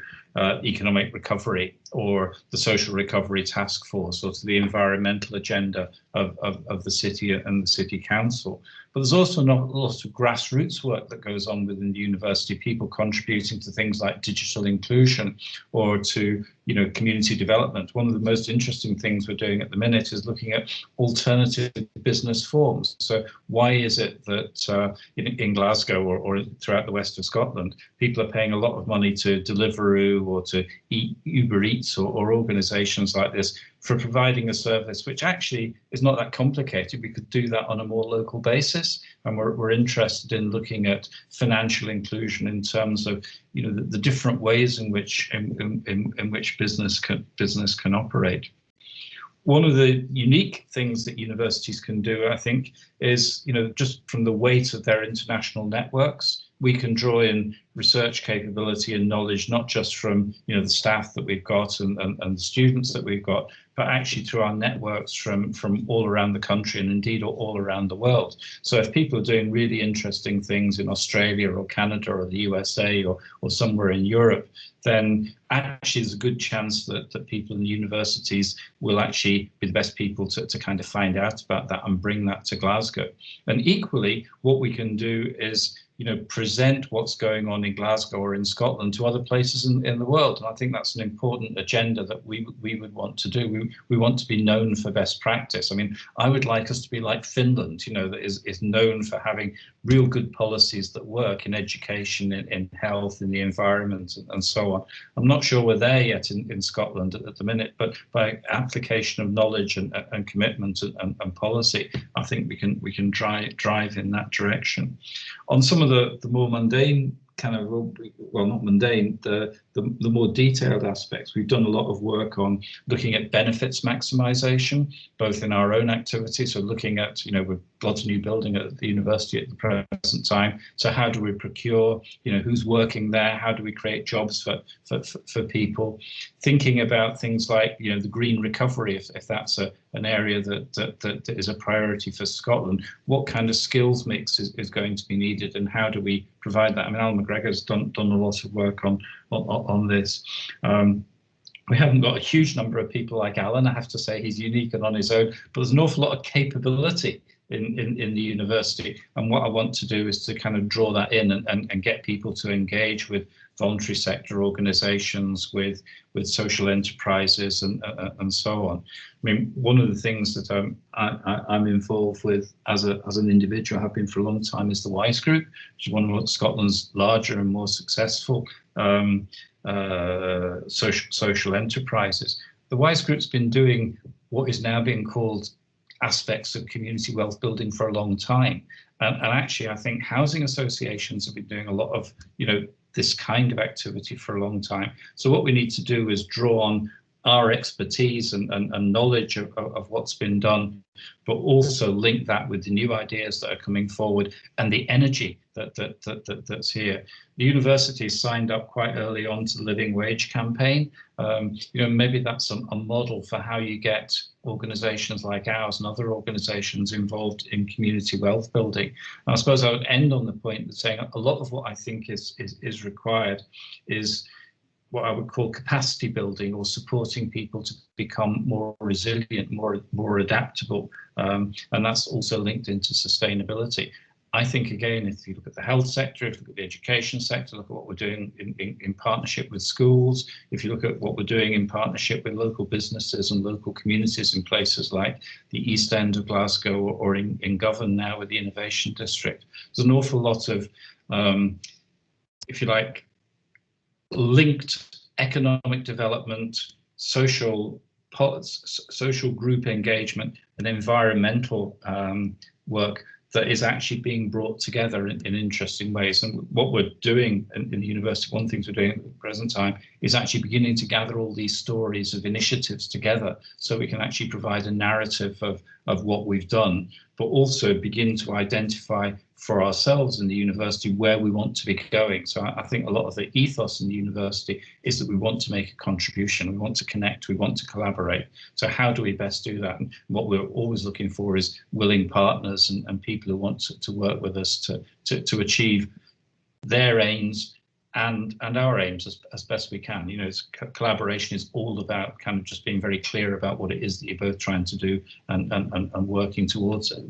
economic recovery, or the social recovery task force, or to the environmental agenda of the city and the city council. But there's also a lot of grassroots work that goes on within the university, people contributing to things like digital inclusion or to, you know, community development. One of the most interesting things we're doing at the minute is looking at alternative business forms. So why is it that in Glasgow or throughout the west of Scotland, people are paying a lot of money to Deliveroo or to Uber Eats or organisations like this for providing a service which actually is not that complicated? We could do that on a more local basis, and we're interested in looking at financial inclusion in terms of, you know, the different ways in which business can operate. One of the unique things that universities can do, I think, is, you know, just from the weight of their international networks, we can draw in research capability and knowledge, not just from, you know, the staff that we've got and the students that we've got, but actually through our networks from all around the country and indeed all around the world. So if people are doing really interesting things in Australia or Canada or the USA or somewhere in Europe, then actually there's a good chance that people in the universities will actually be the best people to kind of find out about that and bring that to Glasgow. And equally, what we can do is, you know, present what's going on in Glasgow or in Scotland to other places in the world. And I think that's an important agenda that we would want to do. We want to be known for best practice. I mean, I would like us to be like Finland, you know, that is known for having real good policies that work in education, in health, in the environment, and so on. I'm not sure we're there yet in Scotland at the minute, but by application of knowledge and commitment and policy, I think we can drive in that direction. On some of the more mundane kind of, well, not mundane, the more detailed aspects, we've done a lot of work on looking at benefits maximization, both in our own activity. So looking at, you know, we've got a new building at the university at the present time. So how do we procure, you know, who's working there? How do we create jobs for people? Thinking about things like, you know, the green recovery, if that's an area that is a priority for Scotland, what kind of skills mix is going to be needed, and how do we provide that? I mean, Alan McGregor's done a lot of work on this. We haven't got a huge number of people like Alan. I have to say he's unique and on his own, but there's an awful lot of capability in the university. And what I want to do is to kind of draw that in and get people to engage with voluntary sector organisations, with social enterprises and so on. I mean, one of the things that I'm involved with as an individual, have been for a long time, is the WISE Group, which is one of Scotland's larger and more successful social enterprises. The WISE Group's been doing what is now being called aspects of community wealth building for a long time, and actually I think housing associations have been doing a lot of, you know, this kind of activity for a long time. So what we need to do is draw on our expertise and knowledge of what's been done, but also link that with the new ideas that are coming forward and the energy that's here. The university signed up quite early on to the Living Wage campaign. You know, maybe that's a model for how you get organisations like ours and other organisations involved in community wealth building. And I suppose I would end on the point that saying a lot of what I think is required is, what I would call capacity building, or supporting people to become more resilient, more adaptable, and that's also linked into sustainability. I think, again, if you look at the health sector, if you look at the education sector, look at what we're doing in partnership with schools, if you look at what we're doing in partnership with local businesses and local communities in places like the East End of Glasgow, or in Govan now with the Innovation District, there's an awful lot of, if you like, linked economic development, social group engagement, and environmental work that is actually being brought together in interesting ways. And what we're doing in the university, one thing we're doing at the present time, is actually beginning to gather all these stories of initiatives together, so we can actually provide a narrative of what we've done, but also begin to identify for ourselves in the university where we want to be going. So I think a lot of the ethos in the university is that we want to make a contribution, we want to connect, we want to collaborate. So how do we best do that? And what we're always looking for is willing partners and people who want to work with us to achieve their aims and our aims as best we can. You know, collaboration is all about kind of just being very clear about what it is that you're both trying to do and working towards it.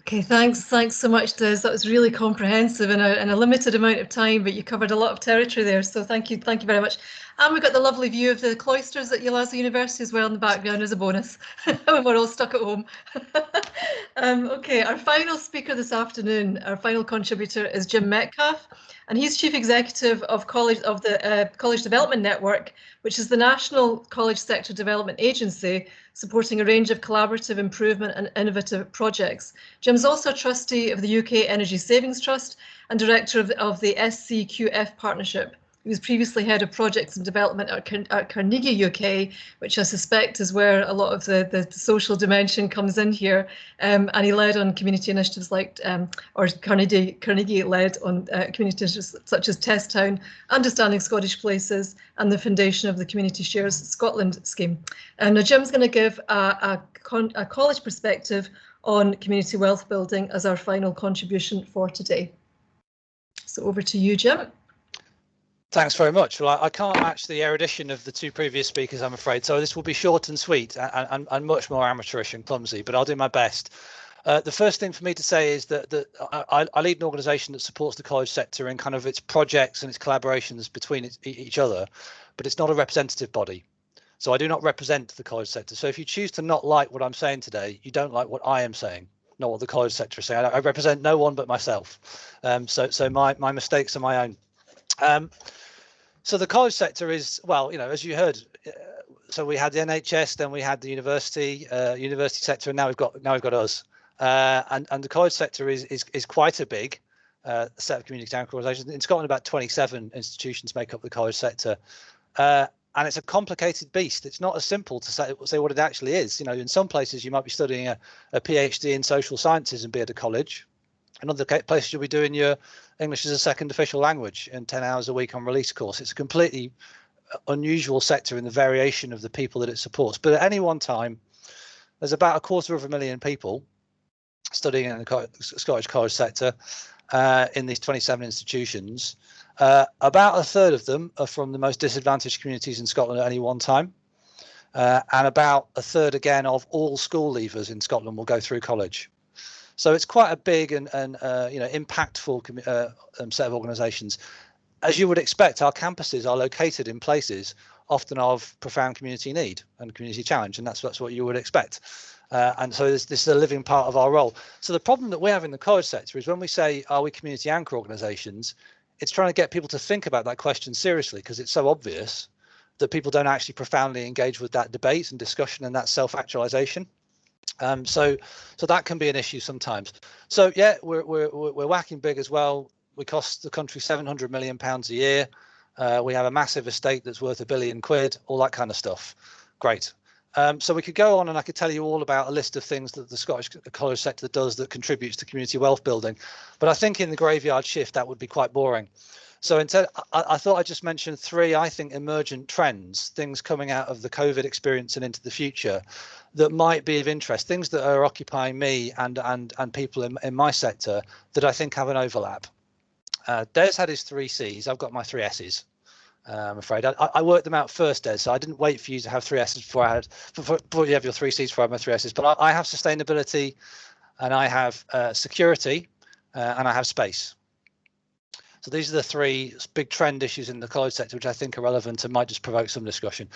Okay, thanks so much, Des. That was really comprehensive in a limited amount of time, but you covered a lot of territory there, so thank you very much. And we've got the lovely view of the cloisters at Glasgow University as well in the background as a bonus, when we're all stuck at home. Okay, our final speaker this afternoon, our final contributor, is Jim Metcalf, and he's Chief Executive of the College Development Network, which is the national college sector development agency supporting a range of collaborative improvement and innovative projects. Jim's also a trustee of the UK Energy Savings Trust and director of the SCQF Partnership. He was previously head of projects and development at Carnegie UK, which I suspect is where a lot of the social dimension comes in here. And he led on community initiatives like, or Carnegie led on community initiatives such as Test Town, Understanding Scottish Places, and the foundation of the Community Shares Scotland scheme. Now Jim's going to give a college perspective on community wealth building as our final contribution for today. So over to you, Jim. Thanks very much. Well, I can't match the erudition of the two previous speakers, I'm afraid. So this will be short and sweet and much more amateurish and clumsy, but I'll do my best. The first thing for me to say is that I lead an organisation that supports the college sector in kind of its projects and its collaborations between each other, but it's not a representative body. So I do not represent the college sector. So if you choose to not like what I'm saying today, you don't like what I am saying, not what the college sector is saying. I represent no one but myself. So my mistakes are my own. So the college sector is, well, you know, as you heard, so we had the NHS, then we had the university sector, and now we've got us. And the college sector is quite a big set of community organisations. In Scotland, about 27 institutions make up the college sector, and it's a complicated beast. It's not as simple to say what it actually is. You know, in some places you might be studying a PhD in social sciences and be at a college. In other places, you'll be doing your English as a second official language and 10 hours a week on release course. It's a completely unusual sector in the variation of the people that it supports. But at any one time, there's about 250,000 people studying in the Scottish college sector in these 27 institutions. About a third of them are from the most disadvantaged communities in Scotland at any one time. And about a third, again, of all school leavers in Scotland will go through college. So it's quite a big and you know, impactful set of organisations. As you would expect, our campuses are located in places often of profound community need and community challenge, and that's what you would expect. And so this is a living part of our role. So the problem that we have in the college sector is when we say, are we community anchor organisations, it's trying to get people to think about that question seriously, because it's so obvious that people don't actually profoundly engage with that debate and discussion and that self-actualisation. So that can be an issue sometimes. So yeah, we're whacking big as well. We cost the country £700 million a year. We have a massive estate that's worth £1 billion, all that kind of stuff. Great. So we could go on and I could tell you all about a list of things that the Scottish college sector does that contributes to community wealth building. But I think in the graveyard shift, that would be quite boring. So instead, I thought I'd just mention three, I think, emergent trends, things coming out of the COVID experience and into the future that might be of interest, things that are occupying me and people in my sector that I think have an overlap. Des had his 3 C's. I've got my 3 S's. I'm afraid I worked them out first, Des, so I didn't wait for you to have 3 S's before you have your 3 C's before I have my 3 S's. But I have sustainability, and I have security, and I have space. So these are the 3 big trend issues in the college sector, which I think are relevant and might just provoke some discussion.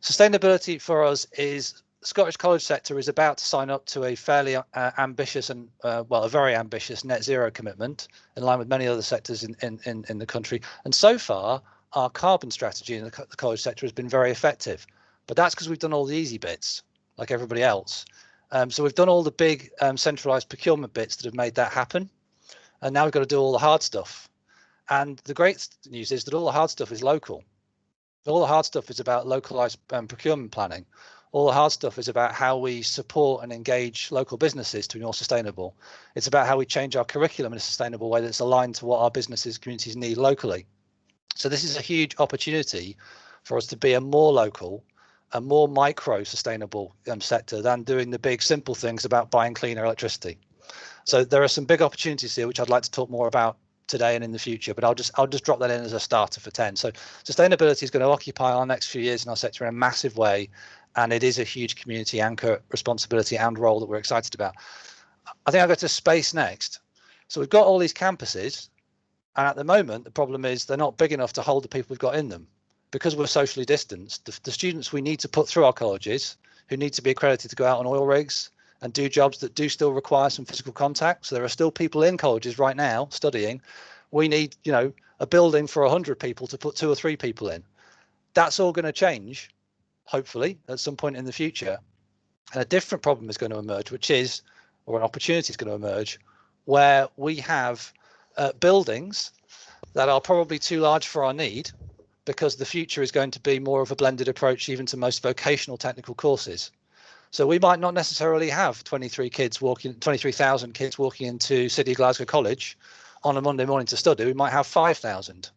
Sustainability for us is the Scottish college sector is about to sign up to a fairly ambitious and well, a very ambitious net zero commitment in line with many other sectors in the country. And so far, our carbon strategy in the college sector has been very effective. But that's because we've done all the easy bits, like everybody else. So we've done all the big centralised procurement bits that have made that happen. And now we've got to do all the hard stuff. And the great news is that all the hard stuff is local. All the hard stuff is about localised procurement planning. All the hard stuff is about how we support and engage local businesses to be more sustainable. It's about how we change our curriculum in a sustainable way that's aligned to what our businesses, communities need locally. So this is a huge opportunity for us to be a more local, a more micro sustainable sector than doing the big simple things about buying cleaner electricity. So there are some big opportunities here, which I'd like to talk more about today and in the future, but I'll just drop that in as a starter for 10. So sustainability is going to occupy our next few years in our sector in a massive way, and it is a huge community anchor responsibility and role that we're excited about. I think I'll go to space next. So we've got all these campuses, and at the moment the problem is they're not big enough to hold the people we've got in them. Because we're socially distanced, the students we need to put through our colleges, who need to be accredited to go out on oil rigs and do jobs that do still require some physical contact. So there are still people in colleges right now studying. We need, you know, a building for 100 people to put 2 or 3 people in. That's all going to change, hopefully, at some point in the future. And a different problem is going to emerge, which is, or an opportunity is going to emerge, where we have buildings that are probably too large for our need, because the future is going to be more of a blended approach even to most vocational technical courses. So we might not necessarily have 23,000 kids walking into City Glasgow College on a Monday morning to study. We might have 5,000,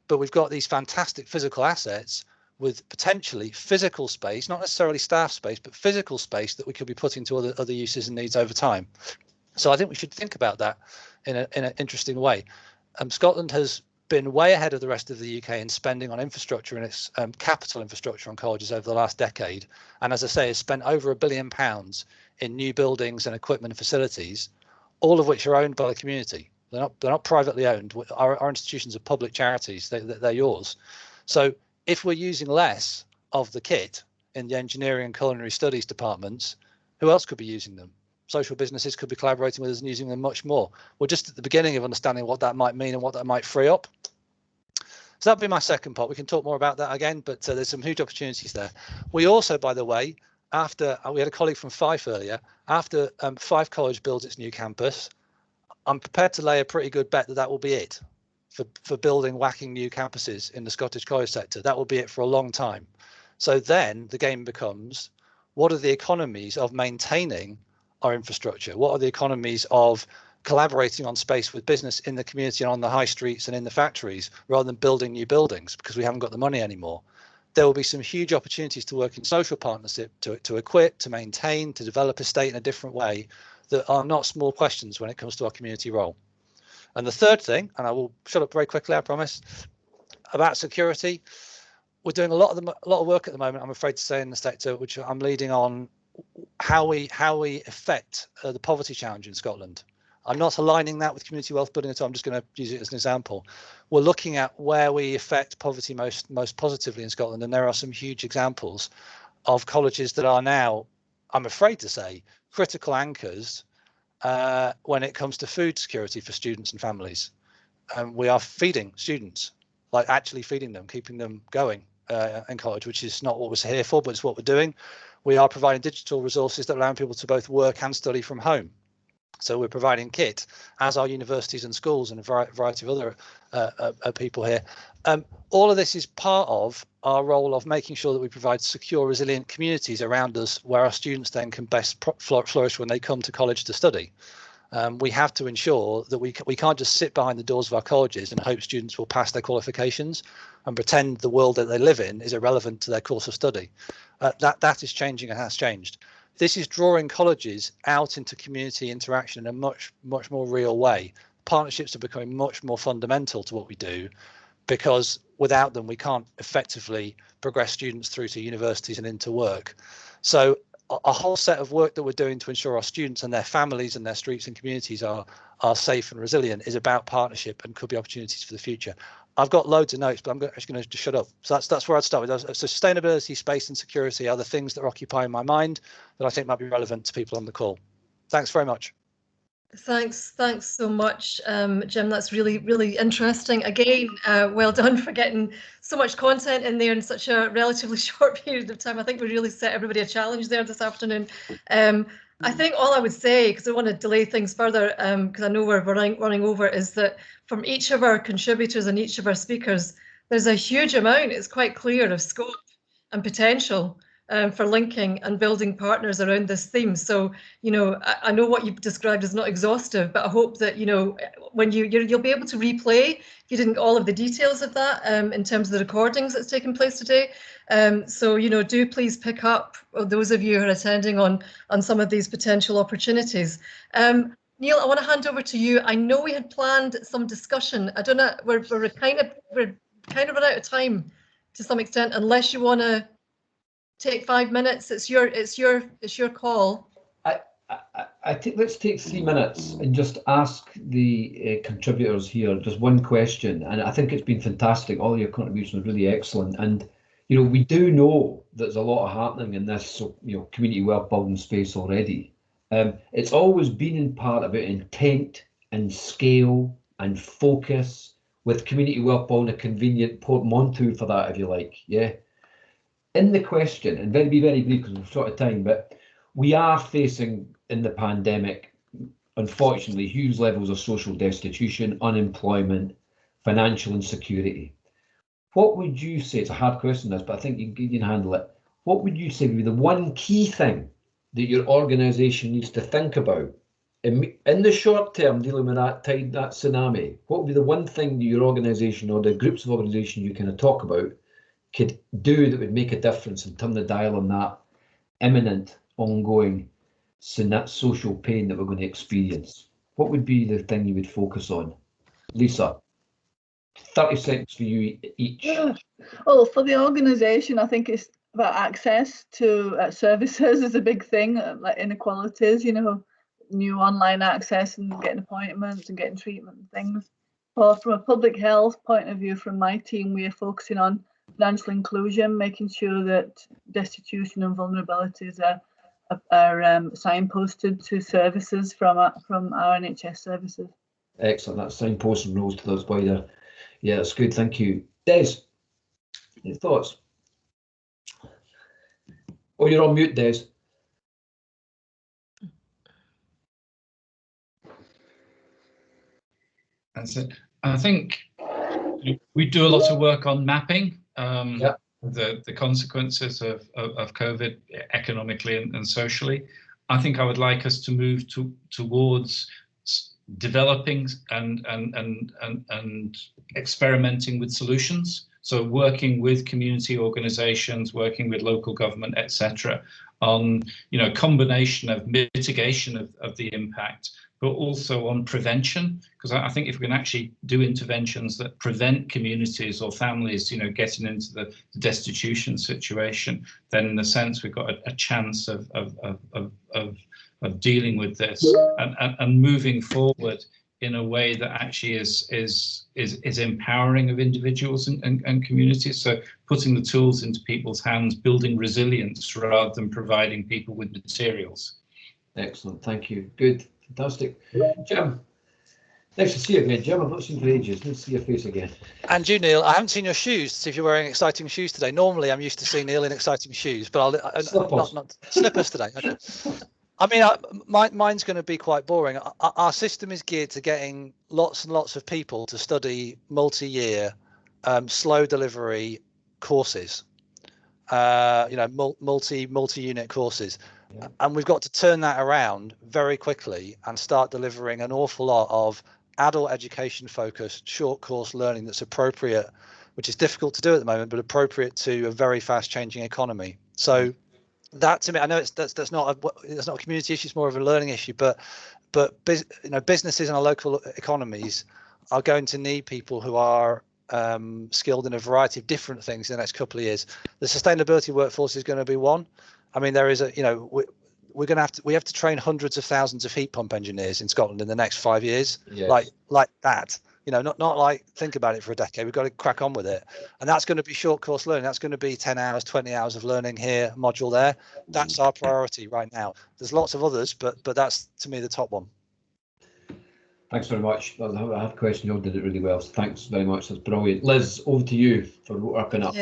but we've got these fantastic physical assets with potentially physical space, not necessarily staff space, but physical space that we could be putting to other uses and needs over time. So I think we should think about that in an interesting way. Scotland has been way ahead of the rest of the UK in spending on infrastructure and its capital infrastructure on colleges over the last decade. And as I say, has spent over £1 billion in new buildings and equipment and facilities, all of which are owned by the community. They're not privately owned. Our institutions are public charities. They're yours. So if we're using less of the kit in the engineering and culinary studies departments, who else could be using them? Social businesses could be collaborating with us and using them much more. We're just at the beginning of understanding what that might mean and what that might free up. So that'd be my second part. We can talk more about that again, but there's some huge opportunities there. We also, by the way, after we had a colleague from Fife earlier, after Fife College builds its new campus, I'm prepared to lay a pretty good bet that that will be it for building whacking new campuses in the Scottish college sector. That will be it for a long time. So then the game becomes, what are the economies of maintaining our infrastructure? What are the economies of collaborating on space with business in the community and on the high streets and in the factories, rather than building new buildings because we haven't got the money anymore? There will be some huge opportunities to work in social partnership, to equip, to maintain, to develop a state in a different way that are not small questions when it comes to our community role. And the third thing, and I will shut up very quickly, I promise, about security. We're doing a lot of work at the moment, I'm afraid to say, in the sector, which I'm leading on how we affect the poverty challenge in Scotland. I'm not aligning that with community wealth building at all. I'm just going to use it as an example. We're looking at where we affect poverty most positively in Scotland, and there are some huge examples of colleges that are now, I'm afraid to say, critical anchors when it comes to food security for students and families. We are feeding students, like actually feeding them, keeping them going in college, which is not what we're here for, but it's what we're doing. We are providing digital resources that allow people to both work and study from home. So we're providing kit, as are universities and schools and a variety of other people here. All of this is part of our role of making sure that we provide secure, resilient communities around us where our students then can best flourish when they come to college to study. We have to ensure that we can't just sit behind the doors of our colleges and hope students will pass their qualifications and pretend the world that they live in is irrelevant to their course of study. That is changing and has changed. This is drawing colleges out into community interaction in a much more real way. Partnerships are becoming much more fundamental to what we do, because without them, we can't effectively progress students through to universities and into work. So a whole set of work that we're doing to ensure our students and their families and their streets and communities are safe and resilient is about partnership and could be opportunities for the future. I've got loads of notes, but I'm actually going to shut up. So that's where I'd start with. So sustainability, space and security are the things that are occupying my mind that I think might be relevant to people on the call. Thanks very much. Thanks so much, Jim. That's really interesting. Again, well done for getting so much content in there in such a relatively short period of time. I think we really set everybody a challenge there this afternoon. I think all I would say, because I want to delay things further, because I know we're running over, is that from each of our contributors and each of our speakers, there's a huge amount, it's quite clear, of scope and potential for linking and building partners around this theme. So, you know, I know what you've described is not exhaustive, but I hope that, you know, when you'll be able to replay, if you didn't, all of the details of that in terms of the recordings that's taken place today. So, you know, do please pick up, those of you who are attending, on some of these potential opportunities. Neil, I want to hand over to you. I know we had planned some discussion. I don't know, we're kind of run out of time to some extent, unless you want to take 5 minutes. It's your call. I think let's take 3 minutes and just ask the contributors here just one question. And I think it's been fantastic. All your contributions are really excellent. And you know, we do know there's a lot happening in this, you know, community wealth building space already. It's always been in part about intent and scale and focus, with community wealth building a convenient portmanteau for that, if you like. Yeah. In the question, and be very brief because we're short of time, but we are facing in the pandemic, unfortunately, huge levels of social destitution, unemployment, financial insecurity. What would you say? It's a hard question, this, but I think you can handle it. What would you say would be the one key thing that your organisation needs to think about in the short term, dealing with that tsunami? What would be the one thing that your organisation or the groups of organisations you kind of talk about could do that would make a difference and turn the dial on that imminent, ongoing social pain that we're going to experience? What would be the thing you would focus on? Lisa, 30 seconds for you each. Yeah. Well, for the organisation, I think it's about access to services is a big thing, like inequalities, you know, new online access and getting appointments and getting treatment and things. Well, from a public health point of view, from my team, we are focusing on financial inclusion, making sure that destitution and vulnerabilities are signposted to services from our NHS services. Excellent. That's signposting rules to those wider. Yeah, that's good. Thank you. Des, any thoughts? Oh, you're on mute, Des. That's it. I think we do a lot of work on mapping the consequences of COVID economically and socially. I think I would like us to move towards developing and experimenting with solutions. So working with community organizations, working with local government, etc., on, you know, combination of mitigation of the impact, but also on prevention, because I think if we can actually do interventions that prevent communities or families, you know, getting into the destitution situation, then in a sense we've got a chance of dealing with this and moving forward in a way that actually is empowering of individuals and communities. So putting the tools into people's hands, building resilience rather than providing people with materials. Excellent, thank you. Good, fantastic. Jim, nice to see you again, Jim. I've not seen you for ages. Nice to see your face again. And you, Neil, I haven't seen your shoes to see if you're wearing exciting shoes today. Normally, I'm used to seeing Neil in exciting shoes, but not slippers today. Okay. I mean, mine's going to be quite boring. Our system is geared to getting lots and lots of people to study multi-year, slow delivery courses, you know, multi-unit courses. Yeah. And we've got to turn that around very quickly and start delivering an awful lot of adult education focused short course learning that's appropriate, which is difficult to do at the moment, but appropriate to a very fast changing economy. So that, to me, I know that's not a community issue, it's more of a learning issue, but you know, businesses and our local economies are going to need people who are skilled in a variety of different things in the next couple of years. The sustainability workforce is going to be one. I mean, there is a, you know, we have to train hundreds of thousands of heat pump engineers in Scotland in the next 5 years. Yes. Like that. You know, not like think about it for a decade. We've got to crack on with it, and that's going to be short course learning. That's going to be 10 hours, 20 hours of learning here, module there. That's our priority right now. There's lots of others, but that's to me the top one. Thanks very much. I had a question. You all did it really well. So thanks very much. That's brilliant. Liz, over to you for wrapping up.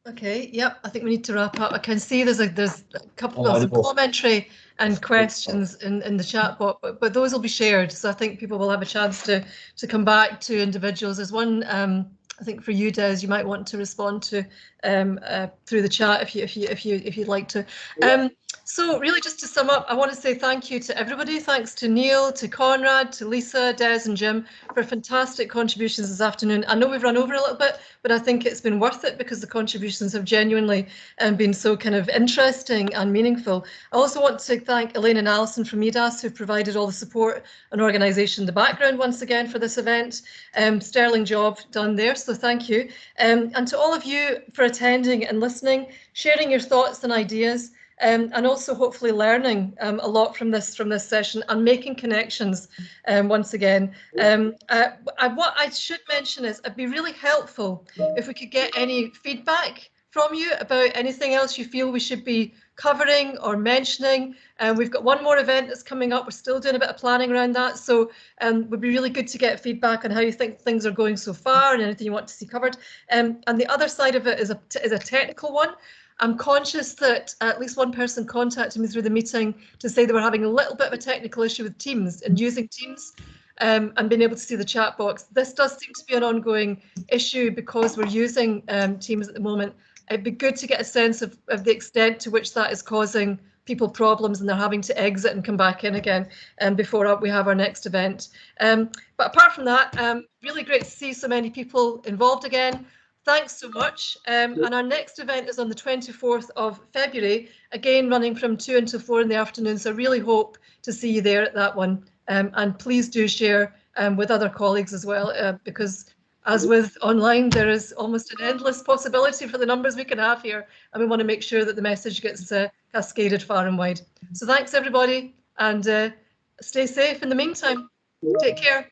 Okay. Yep. I think we need to wrap up. I can see there's a couple of some commentary and questions in the chat box, but those will be shared. So I think people will have a chance to come back to individuals. There's one I think for you, Des, you might want to respond to through the chat if you'd like to. So really, just to sum up, I want to say thank you to everybody. Thanks to Neil, to Conrad, to Lisa, Des and Jim for fantastic contributions this afternoon. I know we've run over a little bit, but I think it's been worth it because the contributions have genuinely been so kind of interesting and meaningful. I also want to thank Elaine and Alison from EDAS who provided all the support and organisation in the background once again for this event. Sterling job done there, so thank you. And to all of you for attending and listening, sharing your thoughts and ideas. And also hopefully learning a lot from this session and making connections once again. What I should mention is it'd be really helpful if we could get any feedback from you about anything else you feel we should be covering or mentioning. We've got one more event that's coming up. We're still doing a bit of planning around that. So it would be really good to get feedback on how you think things are going so far and anything you want to see covered. And the other side of it is a technical one. I'm conscious that at least one person contacted me through the meeting to say they were having a little bit of a technical issue with Teams and using Teams and being able to see the chat box. This does seem to be an ongoing issue because we're using Teams at the moment. It'd be good to get a sense of the extent to which that is causing people problems and they're having to exit and come back in again before we have our next event. But apart from that, really great to see so many people involved again. Thanks so much. And our next event is on the 24th of February, again running from 2 until 4 in the afternoon. So I really hope to see you there at that one. And please do share with other colleagues as well, because as with online, there is almost an endless possibility for the numbers we can have here. And we want to make sure that the message gets cascaded far and wide. So thanks, everybody, and stay safe in the meantime. Take care.